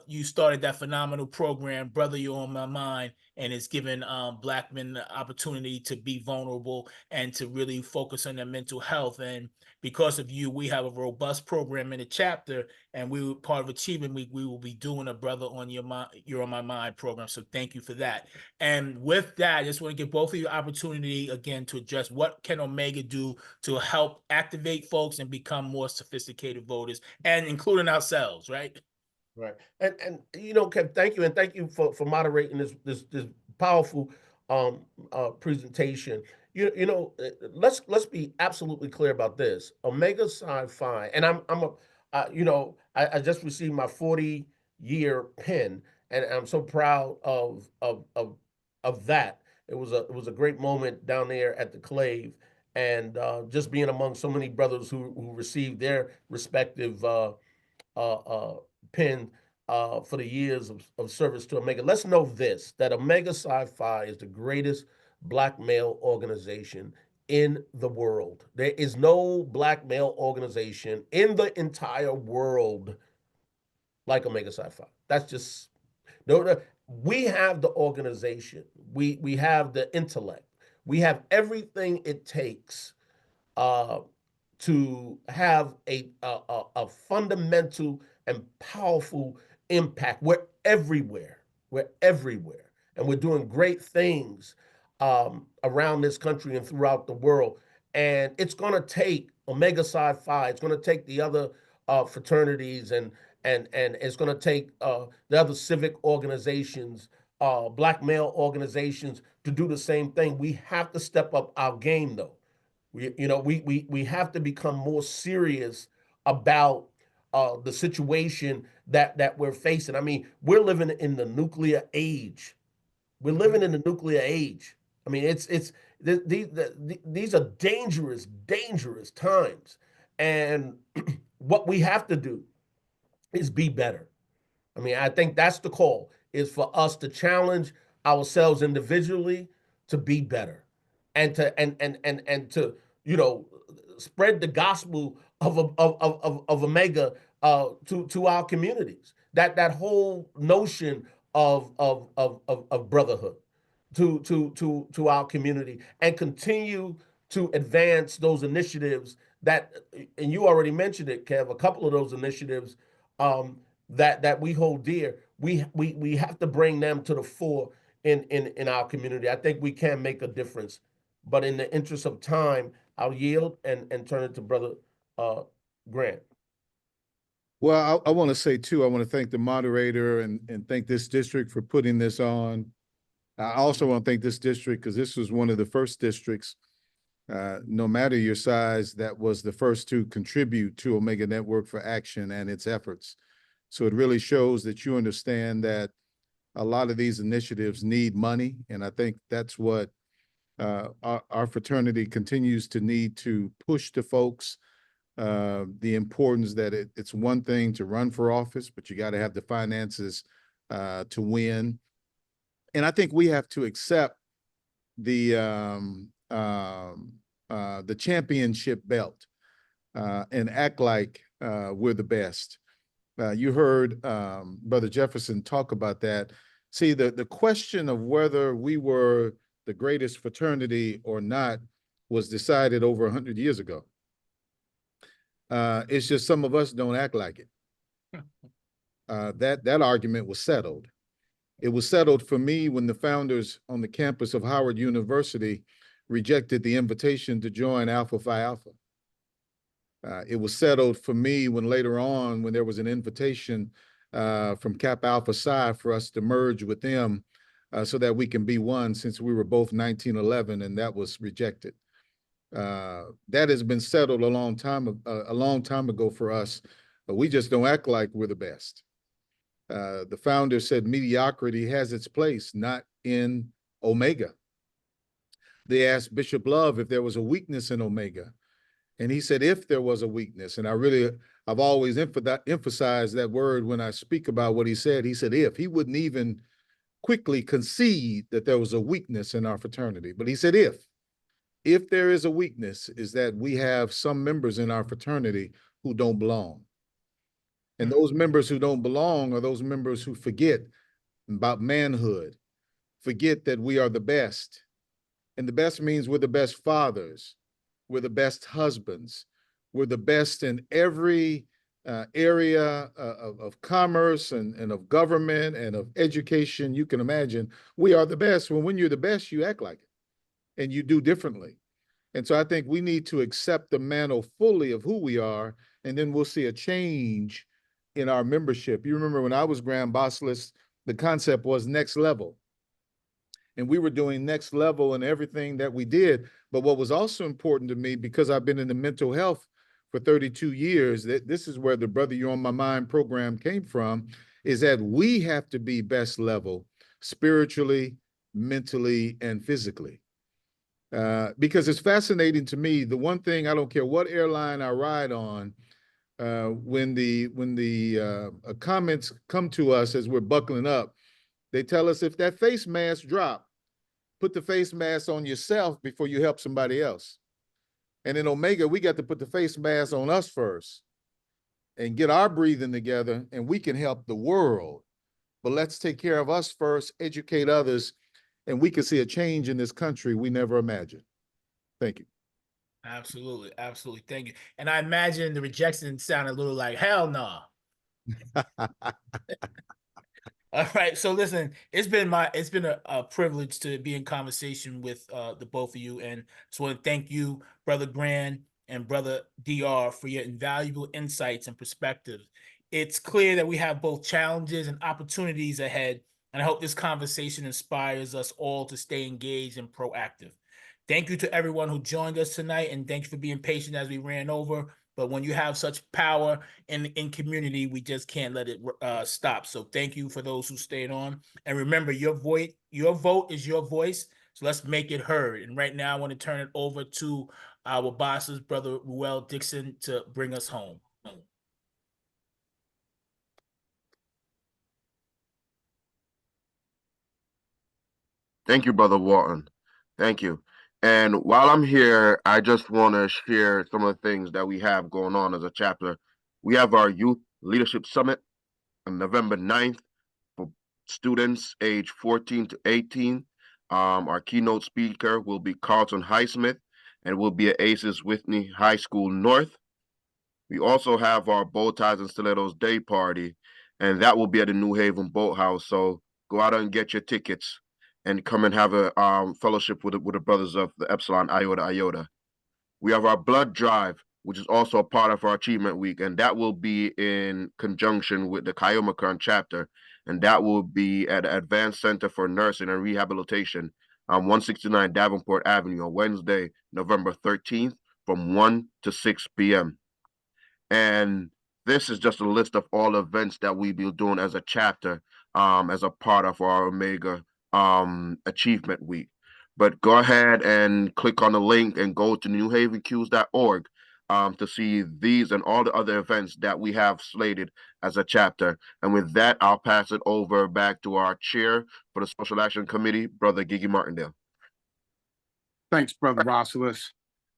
you started that phenomenal program, Brother, You're on My Mind, and it's given Black men the opportunity to be vulnerable and to really focus on their mental health. And because of you, we have a robust program in the chapter, and we were part of Achievement Week. We will be doing a Brother on You're on My Mind program. So thank you for that. And with that, I just want to give both of you opportunity again to address what can Omega do to help activate folks and become more sophisticated voters, and including ourselves, right? Right. And Kev, thank you. And thank you for moderating this powerful presentation. let's be absolutely clear about this. Omega Psi Phi, and I just received my 40-year pin, and I'm so proud of that. It was a great moment down there at the Clave, and just being among so many brothers who received their respective pin for the years of service to Omega. Let's know this, that Omega Psi Phi is the greatest black male organization in the world. There is no black male organization in the entire world like Omega Psi Phi. That's just no. We have the organization. We have the intellect. We have everything it takes uh, to have a fundamental and powerful impact. We're everywhere. We're everywhere, and we're doing great things around this country and throughout the world. And it's going to take Omega Psi Phi. It's going to take the other fraternities, and it's going to take the other civic organizations, black male organizations, to do the same thing. We have to step up our game, though. We have to become more serious about the situation that we're facing. I mean, we're living in the nuclear age. We're living in the nuclear age. I mean, these are dangerous, dangerous times, and what we have to do is be better. I mean, I think that's the call, is for us to challenge ourselves individually to be better, and to spread the gospel of Omega to our communities. That whole notion of brotherhood to our community, and continue to advance those initiatives that, and you already mentioned it, Kev, a couple of those initiatives that we hold dear. We have to bring them to the fore in our community. I think we can make a difference, but in the interest of time, I'll yield and turn it to Brother Grant. Well, I want to say too, I want to thank the moderator and thank this district for putting this on. I also want to thank this district because this was one of the first districts, no matter your size, that was the first to contribute to Omega Network for Action and its efforts. So it really shows that you understand that a lot of these initiatives need money. And I think that's what our fraternity continues to need to push to folks, the importance that it's one thing to run for office, but you got to have the finances to win. And I think we have to accept the championship belt and act like we're the best. You heard Brother Jefferson talk about that. See, the question of whether we were the greatest fraternity or not was decided over 100 years ago. It's just some of us don't act like it. That argument was settled. It was settled for me when the founders on the campus of Howard University rejected the invitation to join Alpha Phi Alpha. It was settled for me when later on, when there was an invitation from Kappa Alpha Psi for us to merge with them so that we can be one, since we were both 1911, and that was rejected. That has been settled a long time ago for us, but we just don't act like we're the best. The founder said mediocrity has its place, not in Omega. They asked Bishop Love if there was a weakness in Omega, and he said if there was a weakness. And I've always emphasized that word when I speak about what he said. He said if. He wouldn't even quickly concede that there was a weakness in our fraternity, but he said if there is a weakness, is that we have some members in our fraternity who don't belong. And those members who don't belong are those members who forget about manhood, forget that we are the best. And the best means we're the best fathers, we're the best husbands, we're the best in every area of commerce and of government and of education you can imagine. We are the best. When you're the best, you act like it and you do differently. And so I think we need to accept the mantle fully of who we are, and then we'll see a change in our membership. You remember when I was Grand Basileus, the concept was next level. and we were doing next level in everything that we did. But what was also important to me, because I've been in the mental health for 32 years, that this is where the Brother You're on My Mind program came from, is that we have to be best level spiritually, mentally, and physically. Because it's fascinating to me, the one thing, I don't care what airline I ride on, when the comments come to us as we're buckling up, they tell us if that face mask drop, put the face mask on yourself before you help somebody else. And in Omega, we got to put the face mask on us first and get our breathing together, and we can help the world. But let's take care of us first, educate others, and we can see a change in this country we never imagined. Thank you. Absolutely, absolutely. Thank you. And I imagine the rejection sounded a little like, hell no. All right. So listen, it's been a privilege to be in conversation with the both of you. And just want to thank you, Brother Grand and Brother DR, for your invaluable insights and perspectives. It's clear that we have both challenges and opportunities ahead. And I hope this conversation inspires us all to stay engaged and proactive. Thank you to everyone who joined us tonight, and thank you for being patient as we ran over. But when you have such power in community, we just can't let it stop. So thank you for those who stayed on. And remember, your vote is your voice. So let's make it heard. And right now, I want to turn it over to our bosses, Brother Ruel Dixon, to bring us home. Thank you, Brother Walton. Thank you. And while I'm here, I just want to share some of the things that we have going on as a chapter. We have our Youth Leadership Summit on November 9th for students age 14 to 18. Our keynote speaker will be Carlton Highsmith, and will be at Aces Whitney High School North. We also have our Bow Ties and Stilettos Day Party, and that will be at the New Haven Boathouse. So go out and get your tickets and come and have a fellowship with the brothers of the Epsilon Iota Iota. We have our blood drive, which is also a part of our Achievement Week, and that will be in conjunction with the Chi Omicron chapter, and that will be at the Advanced Center for Nursing and Rehabilitation on 169 Davenport Avenue on Wednesday, November 13th from 1 to 6 p.m. And this is just a list of all events that we be doing as a chapter, as a part of our Omega Achievement Week. But go ahead and click on the link and go to newhavenqs.org to see these and all the other events that we have slated as a chapter. And with that, I'll pass it over back to our chair for the Special Action Committee, Brother Gigi Martindale. Thanks, Brother Basileus.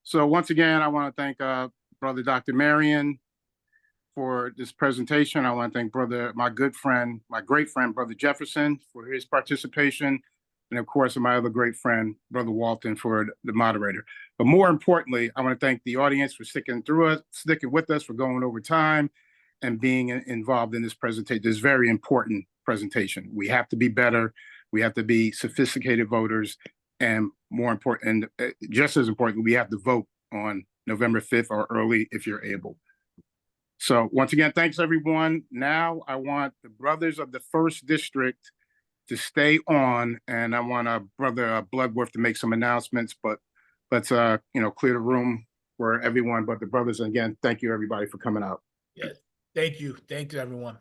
So once again, I want to thank Brother Dr. Marion for this presentation. I want to thank my great friend, Brother Jefferson, for his participation. And of course, my other great friend, Brother Walton, for the moderator. But more importantly, I want to thank the audience for sticking with us, for going over time and being involved in this presentation, this very important presentation. We have to be better. We have to be sophisticated voters. And more important, and just as important, we have to vote on November 5th or early if you're able. So once again, thanks everyone. Now I want the brothers of the 1st District to stay on, and I want Brother Bloodworth to make some announcements, but let's clear the room for everyone but the brothers. And again, thank you everybody for coming out. Yeah, thank you everyone.